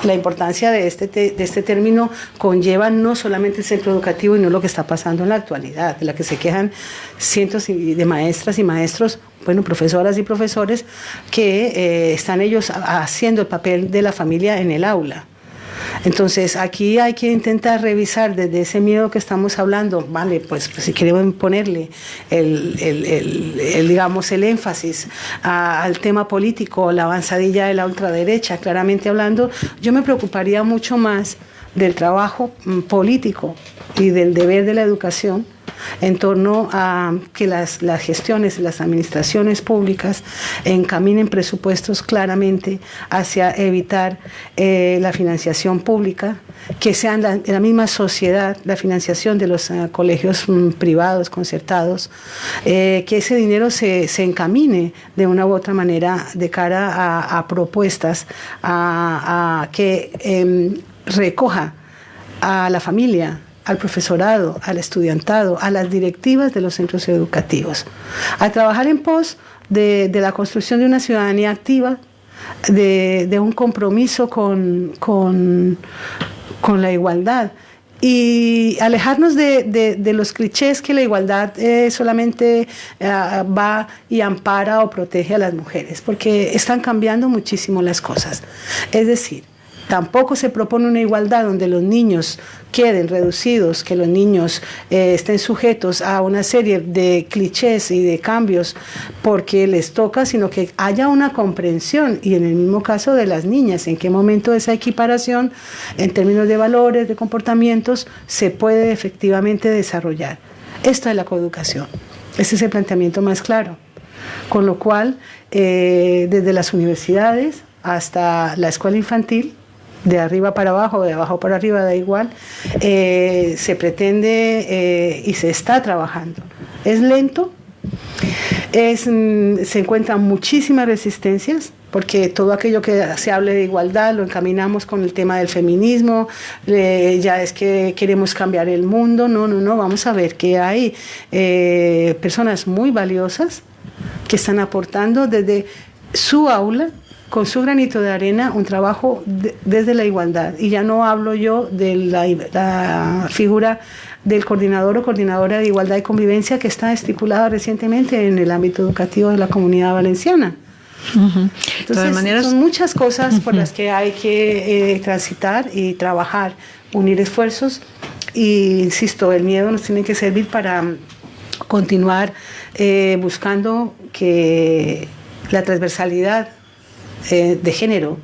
la importancia de este término conlleva no solamente el centro educativo y no lo que está pasando en la actualidad, de la que se quejan cientos de maestras y maestros, profesoras y profesores que están ellos haciendo el papel de la familia en el aula. Entonces, aquí hay que intentar revisar desde ese miedo que estamos hablando, vale, pues si queremos ponerle digamos, el énfasis al tema político, la avanzadilla de la ultraderecha, claramente hablando, yo me preocuparía mucho más del trabajo político y del deber de la educación en torno a que las gestiones, las administraciones públicas encaminen presupuestos claramente hacia evitar la financiación pública, que sea en la misma sociedad la financiación de los colegios privados, concertados, que ese dinero se encamine de una u otra manera de cara a propuestas que recoja a la familia, al profesorado, al estudiantado, a las directivas de los centros educativos, a trabajar en pos de la construcción de una ciudadanía activa, de un compromiso con la igualdad y alejarnos de los clichés que la igualdad solamente va y ampara o protege a las mujeres, porque están cambiando muchísimo las cosas. Es decir, tampoco se propone una igualdad donde los niños queden reducidos, que los niños estén sujetos a una serie de clichés y de cambios porque les toca, sino que haya una comprensión, y en el mismo caso de las niñas, en qué momento esa equiparación en términos de valores, de comportamientos, se puede efectivamente desarrollar. Esto es la coeducación. Ese es el planteamiento más claro. Con lo cual, desde las universidades hasta la escuela infantil, de arriba para abajo, de abajo para arriba, da igual, se pretende y se está trabajando. Es lento, se encuentran muchísimas resistencias, porque todo aquello que se hable de igualdad lo encaminamos con el tema del feminismo, ya es que queremos cambiar el mundo. No, vamos a ver que hay personas muy valiosas que están aportando desde su aula, con su granito de arena, un trabajo desde la igualdad. Y ya no hablo yo de la figura del coordinador o coordinadora de igualdad y convivencia que está estipulada recientemente en el ámbito educativo de la Comunidad Valenciana. Uh-huh. Entonces, son muchas cosas por las que hay que transitar y trabajar, unir esfuerzos. Y insisto, el miedo nos tiene que servir para continuar buscando que la transversalidad de género,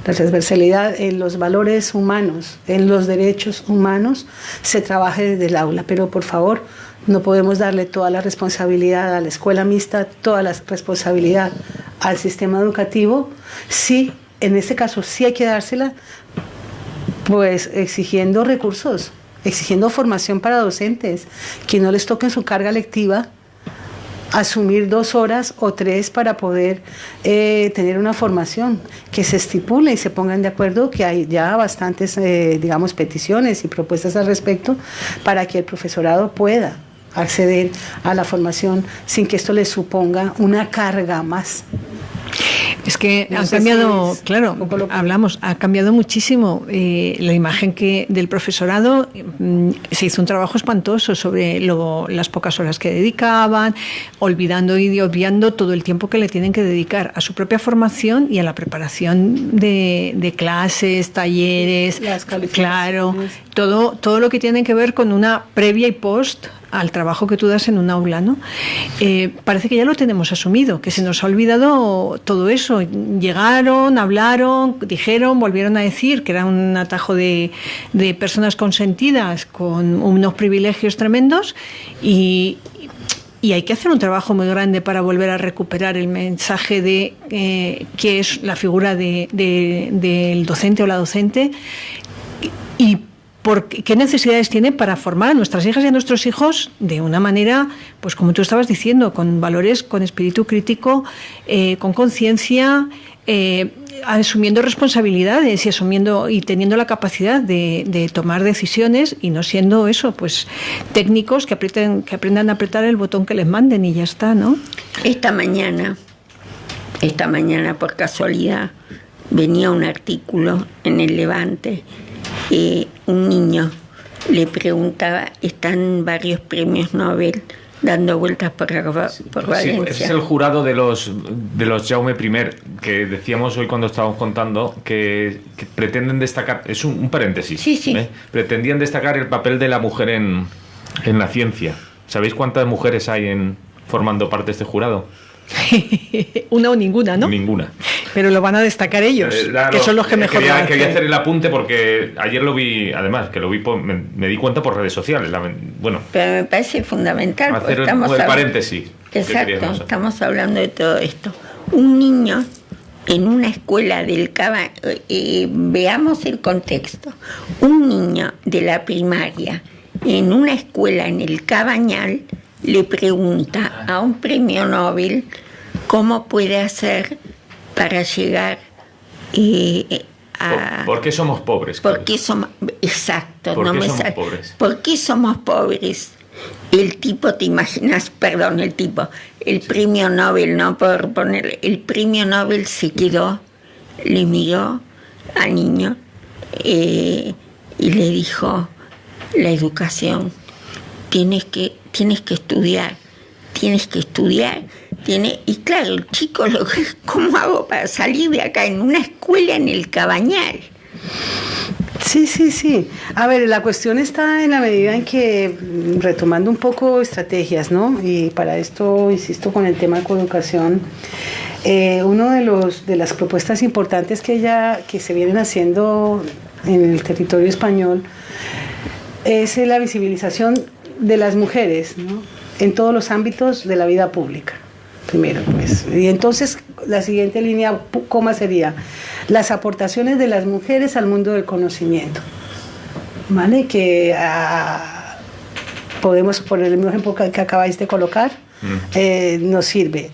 la transversalidad en los valores humanos, en los derechos humanos, se trabaje desde el aula. Pero por favor, no podemos darle toda la responsabilidad a la escuela mixta, toda la responsabilidad al sistema educativo. Sí, en este caso sí hay que dársela, pues exigiendo recursos, exigiendo formación para docentes, que no les toque en su carga lectiva asumir 2 horas o 3 para poder tener una formación, que se estipule y se pongan de acuerdo, que hay ya bastantes, peticiones y propuestas al respecto para que el profesorado pueda acceder a la formación sin que esto les suponga una carga más. Es que ha cambiado, claro, ha cambiado muchísimo la imagen del profesorado. Se hizo un trabajo espantoso sobre las pocas horas que dedicaban, olvidando y obviando todo el tiempo que le tienen que dedicar a su propia formación y a la preparación de clases, talleres, claro, todo lo que tiene que ver con una previa y post al trabajo que tú das en un aula, ¿no? Parece que ya lo tenemos asumido, que se nos ha olvidado todo eso. Llegaron, hablaron, dijeron, volvieron a decir que era un atajo de personas consentidas con unos privilegios tremendos y hay que hacer un trabajo muy grande para volver a recuperar el mensaje de qué es la figura del docente o la docente y qué necesidades tiene para formar a nuestras hijas y a nuestros hijos de una manera, pues como tú estabas diciendo, con valores, con espíritu crítico, con conciencia, asumiendo responsabilidades y teniendo la capacidad de tomar decisiones y no siendo eso, pues técnicos que aprendan a apretar el botón que les manden y ya está, ¿no? Esta mañana por casualidad venía un artículo en El Levante. Un niño le preguntaba, están varios premios Nobel dando vueltas por Valencia. Sí, es el jurado de los Jaume I, que decíamos hoy cuando estábamos contando que pretenden destacar, es un paréntesis, sí. Pretendían destacar el papel de la mujer en la ciencia. ¿Sabéis cuántas mujeres hay formando parte de este jurado? Una o ninguna, ¿no? Ninguna. Pero lo van a destacar ellos, claro, que son los que mejor lo hacen. Quería hacer el apunte porque ayer lo vi, además, que lo vi, me di cuenta por redes sociales. Bueno, pero me parece fundamental. Hacer el paréntesis. Exacto, estamos hablando de todo esto. Un niño en una escuela del Cabañal, veamos el contexto. Un niño de la primaria en una escuela en el Cabañal le pregunta a un premio Nobel cómo puede hacer para llegar a... ¿Por qué somos pobres? ¿Por qué somos... Exacto. ¿Por qué somos pobres? ¿Por qué somos pobres? El tipo, te imaginas, perdón, el premio Nobel, no por ponerle, el premio Nobel se quedó, le miró al niño y le dijo, la educación, tienes que estudiar, y claro, el chico, ¿cómo hago para salir de acá en una escuela en el Cabañal? Sí. A ver, la cuestión está en la medida en que, retomando un poco estrategias, ¿no? Y para esto, insisto, con el tema de coeducación, uno de las propuestas importantes que se vienen haciendo en el territorio español es la visibilización de las mujeres, ¿no? En todos los ámbitos de la vida pública. Primero, pues. Y entonces la siguiente línea, coma, sería las aportaciones de las mujeres al mundo del conocimiento, ¿vale? Que podemos poner el mismo ejemplo que acabáis de colocar, nos sirve.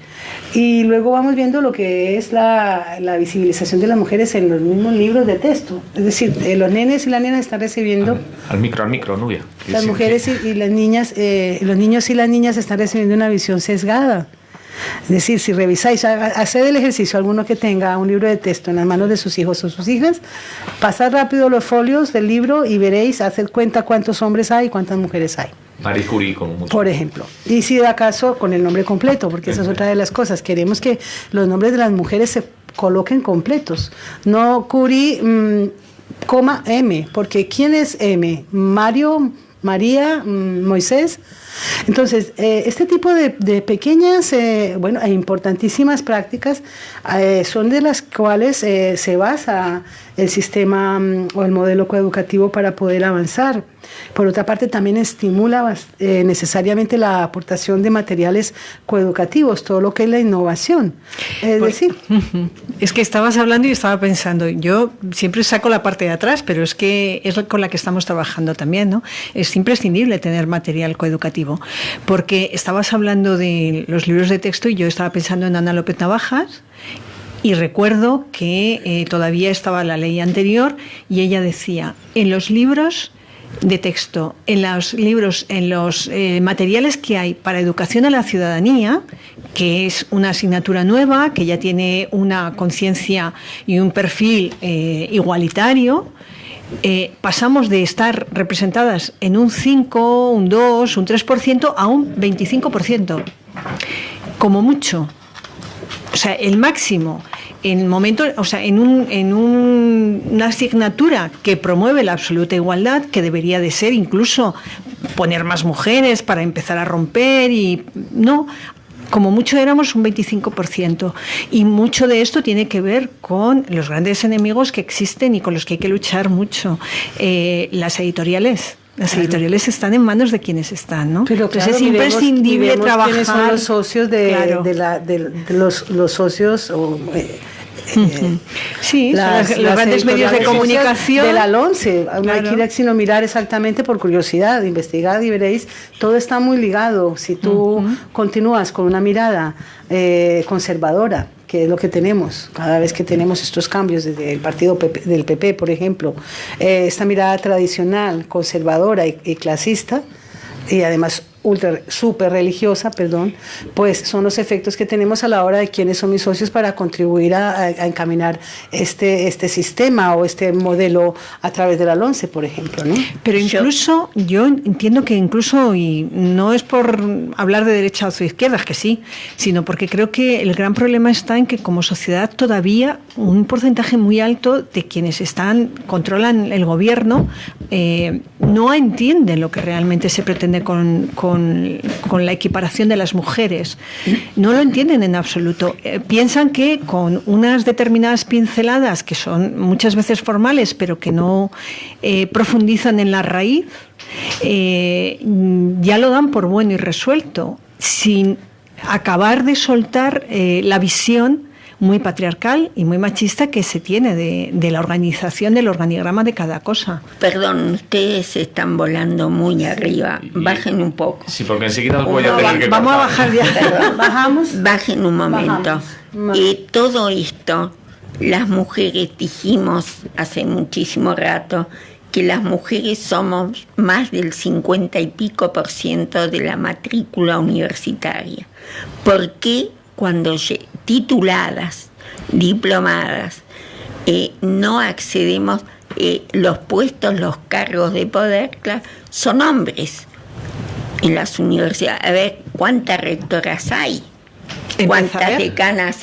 Y luego vamos viendo lo que es la visibilización de las mujeres en los mismos libros de texto. Es decir, los nenes y las nenas están recibiendo... Al micro, Nubia. Las mujeres y las niñas, los niños y las niñas están recibiendo una visión sesgada. Es decir, si revisáis, haced el ejercicio alguno que tenga un libro de texto en las manos de sus hijos o sus hijas, pasad rápido los folios del libro y veréis, haced cuenta cuántos hombres hay y cuántas mujeres hay. Marie Curie, como mucho. Por ejemplo. Y si de acaso con el nombre completo, porque esa es otra de las cosas. Queremos que los nombres de las mujeres se coloquen completos. No Curie, M, porque ¿quién es M? Mario, María, Moisés. Entonces, este tipo de pequeñas, e importantísimas prácticas son de las cuales se basa el sistema o el modelo coeducativo para poder avanzar. Por otra parte, también estimula necesariamente la aportación de materiales coeducativos, todo lo que es la innovación. Es que estabas hablando y estaba pensando, yo siempre saco la parte de atrás, pero es que es con la que estamos trabajando también, ¿no? Es imprescindible tener material coeducativo, porque estabas hablando de los libros de texto y yo estaba pensando en Ana López Navajas. Y recuerdo que todavía estaba la ley anterior y ella decía, en los libros de texto, en los materiales que hay para educación a la ciudadanía, que es una asignatura nueva, que ya tiene una conciencia y un perfil igualitario, pasamos de estar representadas en un 5, un 2, un 3% a un 25%, como mucho. O sea, el máximo en momento, o sea, en una asignatura que promueve la absoluta igualdad, que debería de ser incluso poner más mujeres para empezar a romper, y no, como mucho éramos un 25%, y mucho de esto tiene que ver con los grandes enemigos que existen y con los que hay que luchar mucho, las editoriales. Las editoriales están en manos de quienes están, ¿no? Pero entonces es imprescindible trabajar. ¿Quiénes son los socios los socios? Sí, los grandes medios de comunicación de la LONCE. No hay que ir sino mirar exactamente por curiosidad, investigad y veréis, todo está muy ligado. Si tú continúas con una mirada conservadora, que es lo que tenemos cada vez que tenemos estos cambios desde el partido del PP, por ejemplo, esta mirada tradicional, conservadora y clasista, y además súper religiosa, pues son los efectos que tenemos a la hora de quiénes son mis socios para contribuir a encaminar este sistema o este modelo a través de la LONCE, por ejemplo, ¿no? Pero incluso, yo entiendo que incluso, y no es por hablar de derechas o izquierdas, que sí, sino porque creo que el gran problema está en que como sociedad todavía un porcentaje muy alto de quienes controlan el gobierno no entienden lo que realmente se pretende con la equiparación de las mujeres. No lo entienden en absoluto. Piensan que con unas determinadas pinceladas que son muchas veces formales, pero que no profundizan en la raíz, ya lo dan por bueno y resuelto, sin acabar de soltar la visión muy patriarcal y muy machista que se tiene de la organización, del organigrama de cada cosa. Perdón, ustedes están volando muy arriba. Bajen un poco. Sí, porque enseguida os voy a tener que cortar. Vamos a bajar ya. Perdón, Bajamos. Bajen un momento. Todo esto, las mujeres dijimos hace muchísimo rato que las mujeres somos más del 50 y pico % de la matrícula universitaria. ¿Por qué cuando tituladas, diplomadas, no accedemos los puestos, los cargos de poder, claro, son hombres en las universidades? A ver, ¿cuántas rectoras hay? ¿Cuántas decanas?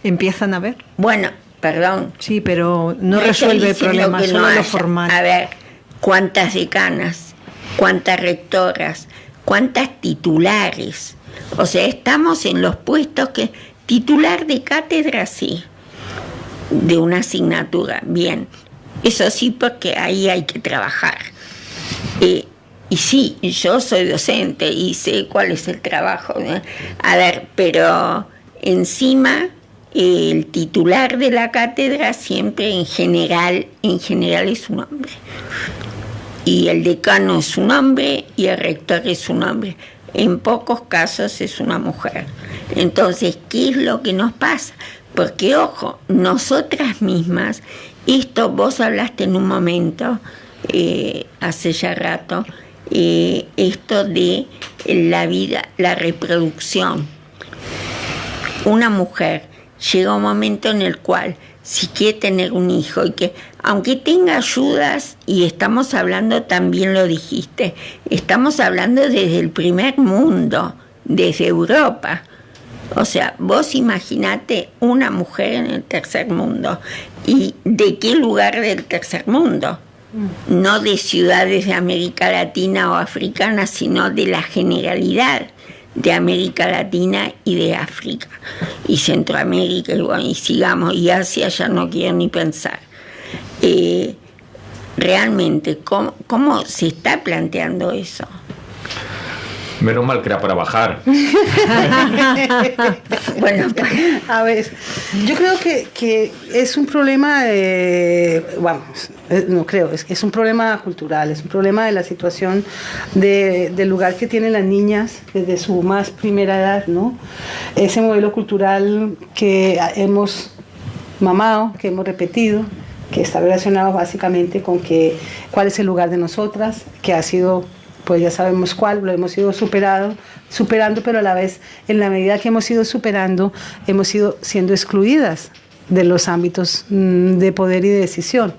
Empiezan a ver. Bueno, perdón. Sí, pero no resuelve el problema, solo lo formal. A ver, ¿cuántas decanas? ¿Cuántas rectoras? ¿Cuántas titulares? O sea, estamos en los puestos que... Titular de cátedra, sí, de una asignatura, bien. Eso sí, porque ahí hay que trabajar. Y sí, yo soy docente y sé cuál es el trabajo, ¿no? A ver, pero encima el titular de la cátedra siempre en general es un hombre. Y el decano es un hombre y el rector es un hombre. En pocos casos es una mujer. Entonces, ¿qué es lo que nos pasa? Porque, ojo, nosotras mismas, esto vos hablaste en un momento, hace ya rato, esto de la vida, la reproducción. Una mujer llega un momento en el cual, si quiere tener un hijo y que, aunque tenga ayudas, y estamos hablando, también lo dijiste, estamos hablando desde el primer mundo, desde Europa. O sea, vos imaginate una mujer en el tercer mundo. ¿Y de qué lugar del tercer mundo? No de ciudades de América Latina o africana, sino de la generalidad de América Latina y de África y Centroamérica, y bueno, y sigamos, y Asia ya no quiero ni pensar. Realmente, ¿cómo se está planteando eso? Menos mal que era para bajar. Bueno, a ver, yo creo que es un problema, no creo, es un problema cultural, es un problema de la situación del lugar que tienen las niñas desde su más primera edad, ¿no? Ese modelo cultural que hemos mamado, que hemos repetido, que está relacionado básicamente con cuál es el lugar de nosotras, que ha sido, pues ya sabemos cuál, lo hemos ido superando, pero a la vez, en la medida que hemos ido superando, hemos ido siendo excluidas de los ámbitos de poder y de decisión.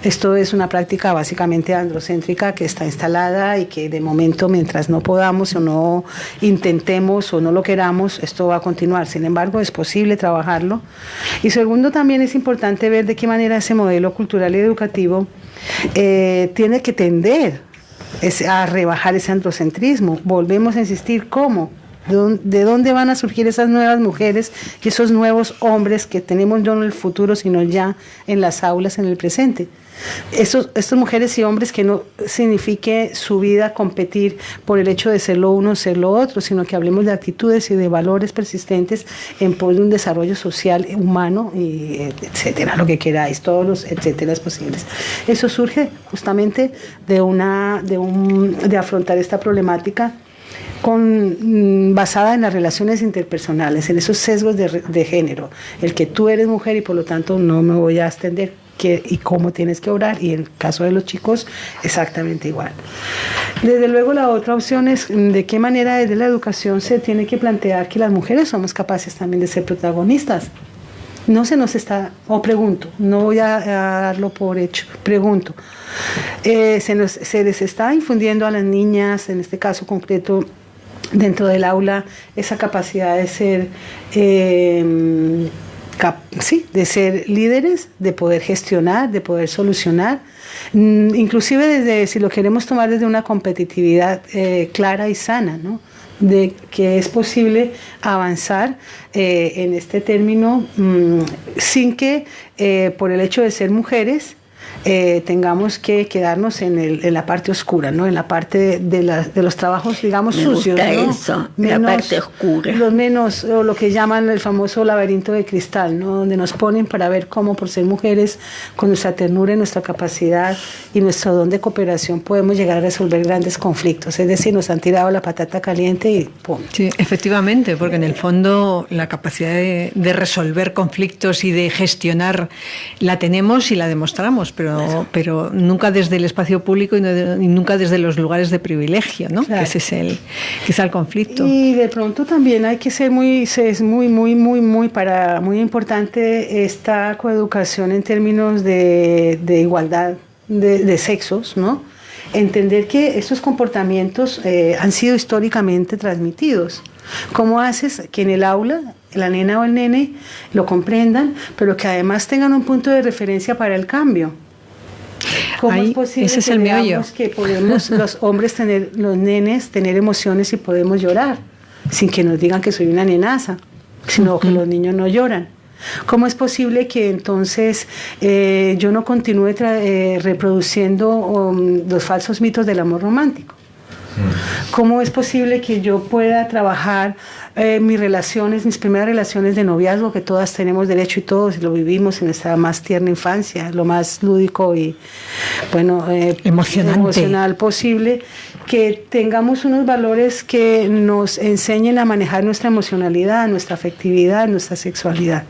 Esto es una práctica básicamente androcéntrica que está instalada y que de momento, mientras no podamos o no intentemos o no lo queramos, esto va a continuar. Sin embargo, es posible trabajarlo. Y segundo, también es importante ver de qué manera ese modelo cultural y educativo tiene que tender a rebajar ese androcentrismo. Volvemos a insistir, ¿cómo? ¿De dónde van a surgir esas nuevas mujeres y esos nuevos hombres que tenemos no en el futuro, sino ya en las aulas, en el presente? Estas mujeres y hombres que no signifique su vida competir por el hecho de ser lo uno o ser lo otro, sino que hablemos de actitudes y de valores persistentes en pos de un desarrollo social, humano, y etcétera, lo que queráis, todos los etcéteras posibles. Eso surge justamente de afrontar esta problemática basada en las relaciones interpersonales, en esos sesgos de género, el que tú eres mujer y por lo tanto no me voy a extender y cómo tienes que orar, y en el caso de los chicos exactamente igual. Desde luego la otra opción es de qué manera desde la educación se tiene que plantear que las mujeres somos capaces también de ser protagonistas. No se nos está, pregunto, no voy a darlo por hecho, pregunto, se les está infundiendo a las niñas, en este caso concreto, dentro del aula, esa capacidad de ser, de ser líderes, de poder gestionar, de poder solucionar, inclusive desde, si lo queremos tomar desde una competitividad clara y sana, ¿no? De que es posible avanzar en este término sin que por el hecho de ser mujeres tengamos que quedarnos en la parte oscura, ¿no? En la parte de los trabajos, digamos, sucios, ¿no? Eso, menos, la parte oscura. Los menos, o lo que llaman el famoso laberinto de cristal, ¿no? Donde nos ponen para ver cómo, por ser mujeres, con nuestra ternura y nuestra capacidad y nuestro don de cooperación, podemos llegar a resolver grandes conflictos. Es decir, nos han tirado la patata caliente y ¡pum! Sí, efectivamente, porque en el fondo la capacidad de resolver conflictos y de gestionar la tenemos y la demostramos, pero nunca desde el espacio público y nunca desde los lugares de privilegio, ¿no? Claro. Que ese es quizá el conflicto. Y de pronto también hay que ser muy importante esta coeducación en términos de igualdad de sexos, ¿no? Entender que estos comportamientos han sido históricamente transmitidos. ¿Cómo haces que en el aula la nena o el nene lo comprendan, pero que además tengan un punto de referencia para el cambio? ¿Cómo es posible ese es el meollo, que podemos los hombres los nenes tener emociones y podemos llorar sin que nos digan que soy una nenaza, sino que los niños no lloran? ¿Cómo es posible que entonces yo no continúe reproduciendo los falsos mitos del amor romántico? ¿Cómo es posible que yo pueda trabajar mis primeras relaciones de noviazgo, que todas tenemos derecho y todos lo vivimos en nuestra más tierna infancia, lo más lúdico y emocional posible, que tengamos unos valores que nos enseñen a manejar nuestra emocionalidad, nuestra afectividad, nuestra sexualidad?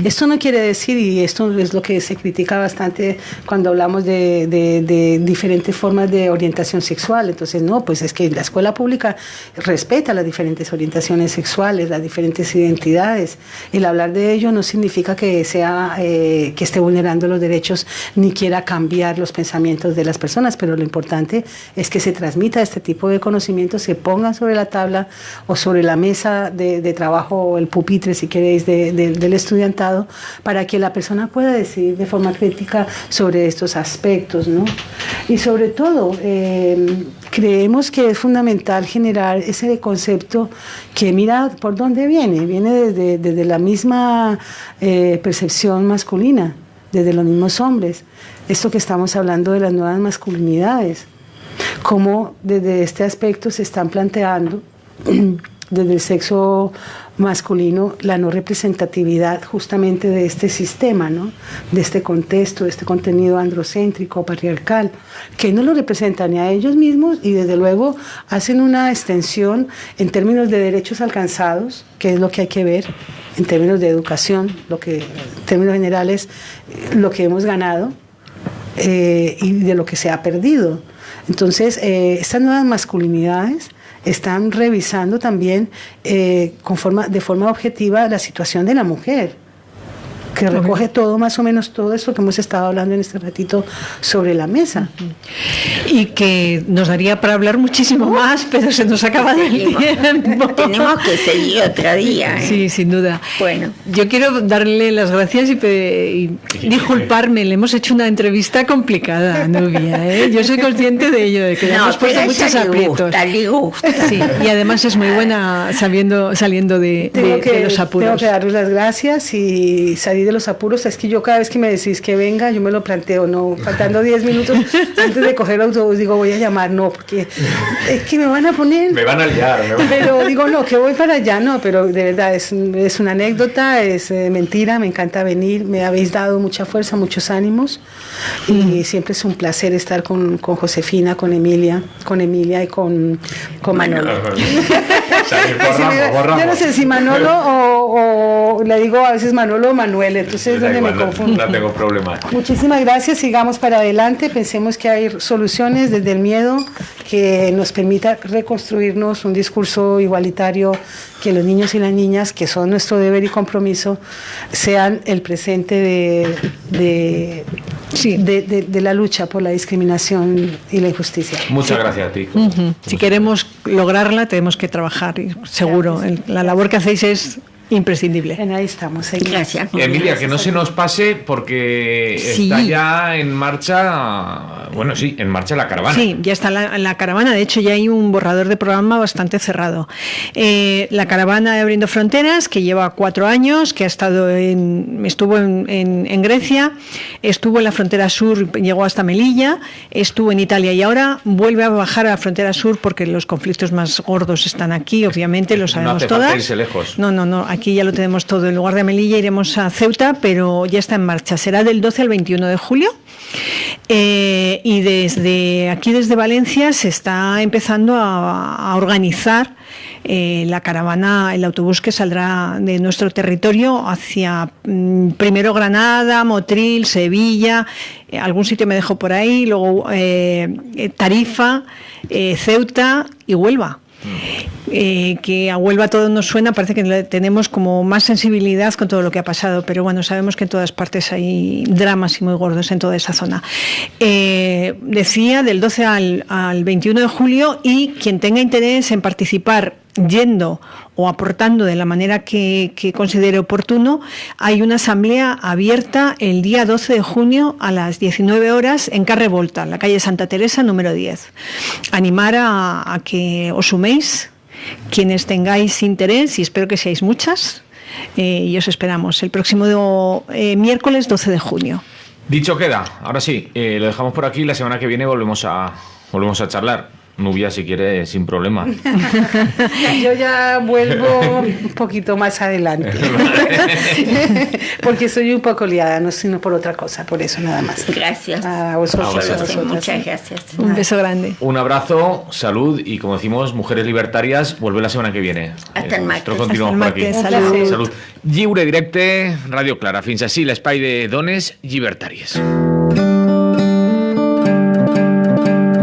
Esto no quiere decir, y esto es lo que se critica bastante cuando hablamos de diferentes formas de orientación sexual. Entonces, no, pues es que la escuela pública respeta las diferentes orientaciones sexuales, las diferentes identidades. El hablar de ello no significa que esté vulnerando los derechos ni quiera cambiar los pensamientos de las personas, pero lo importante es que se transmita este tipo de conocimientos, se pongan sobre la tabla o sobre la mesa de trabajo, o el pupitre, si queréis, del estudiantado, para que la persona pueda decidir de forma crítica sobre estos aspectos, ¿no? Y sobre todo, creemos que es fundamental generar ese concepto que mira por dónde viene desde la misma percepción masculina, desde los mismos hombres. Esto que estamos hablando de las nuevas masculinidades, cómo desde este aspecto se están planteando desde el sexo masculino la no representatividad justamente de este sistema, ¿no? De este contexto, de este contenido androcéntrico, patriarcal, que no lo representan ni a ellos mismos y desde luego hacen una extensión en términos de derechos alcanzados, que es lo que hay que ver, en términos de educación, en términos generales, lo que hemos ganado y de lo que se ha perdido. Entonces, estas nuevas masculinidades están revisando también de forma objetiva la situación de la mujer, que recoge todo, más o menos todo esto que hemos estado hablando en este ratito sobre la mesa. Y que nos daría para hablar muchísimo más, pero se nos acaba el tiempo. Tenemos que seguir otro día, ¿eh? Sí, sin duda. Bueno, yo quiero darle las gracias y disculparme, le hemos hecho una entrevista complicada, Nubia, ¿eh? Yo soy consciente de ello, de que le hemos puesto muchos aprietos. Le gusta. Sí, y además es muy buena saliendo de los apuros. Tengo que daros las gracias y salir de los apuros. Es que yo cada vez que me decís que venga, yo me lo planteo, no, faltando 10 minutos antes de coger el autobús, digo, voy a llamar, no, porque es que me van a poner... Me van a liar. Pero digo, no, que voy para allá, no, pero de verdad es una anécdota, es mentira, me encanta venir, me habéis dado mucha fuerza, muchos ánimos y siempre es un placer estar con Josefina, con Emilia y con Manolo. Borramos. Yo no sé si Manolo o le digo a veces Manolo o Manuel, entonces es donde me confundo. No tengo problema. Muchísimas gracias, sigamos para adelante, pensemos que hay soluciones desde el miedo que nos permita reconstruirnos un discurso igualitario, que los niños y las niñas, que son nuestro deber y compromiso, sean el presente de la lucha por la discriminación y la injusticia. Muchas gracias a ti. Si queremos lograrla, tenemos que trabajar, seguro. La labor que hacéis es imprescindible. Ahí estamos. Gracias. Emilia, que no se nos pase porque está ya en marcha, en marcha la caravana. Sí, ya está la caravana. De hecho, ya hay un borrador de programa bastante cerrado. La caravana de Abriendo Fronteras, que lleva 4 años, que estuvo en Grecia, estuvo en la frontera sur, llegó hasta Melilla, estuvo en Italia y ahora vuelve a bajar a la frontera sur porque los conflictos más gordos están aquí, obviamente, lo sabemos no hace todas. Falta irse lejos. No, aquí ya lo tenemos todo. En lugar de Melilla iremos a Ceuta, pero ya está en marcha. Será del 12 al 21 de julio. Y desde Valencia se está empezando a organizar la caravana, el autobús que saldrá de nuestro territorio hacia primero Granada, Motril, Sevilla, algún sitio me dejo por ahí, luego Tarifa, Ceuta y Huelva. Que a Huelva todo nos suena, parece que tenemos como más sensibilidad con todo lo que ha pasado, pero bueno, sabemos que en todas partes hay dramas y muy gordos en toda esa zona. Decía del 12 al 21 de julio, y quien tenga interés en participar yendo o aportando de la manera que considere oportuno, hay una asamblea abierta el día 12 de junio a las 19 horas en Carre Volta, en la calle Santa Teresa, número 10. Animar a que os suméis, quienes tengáis interés, y espero que seáis muchas, y os esperamos el próximo miércoles 12 de junio. Dicho queda, ahora sí, lo dejamos por aquí, la semana que viene volvemos a charlar. Nubia, si quiere, sin problema. Yo ya vuelvo un poquito más adelante. Porque soy un poco liada, no sino por otra cosa, por eso nada más. Gracias. A vosotros. Muchas gracias. Un beso grande. Un abrazo, salud y, como decimos, Mujeres Libertarias vuelve la semana que viene. Hasta el martes. Nosotros continuamos por aquí. Salud. Lliure Directe, Radio Clara. Fins així l'espai de dones llibertàries.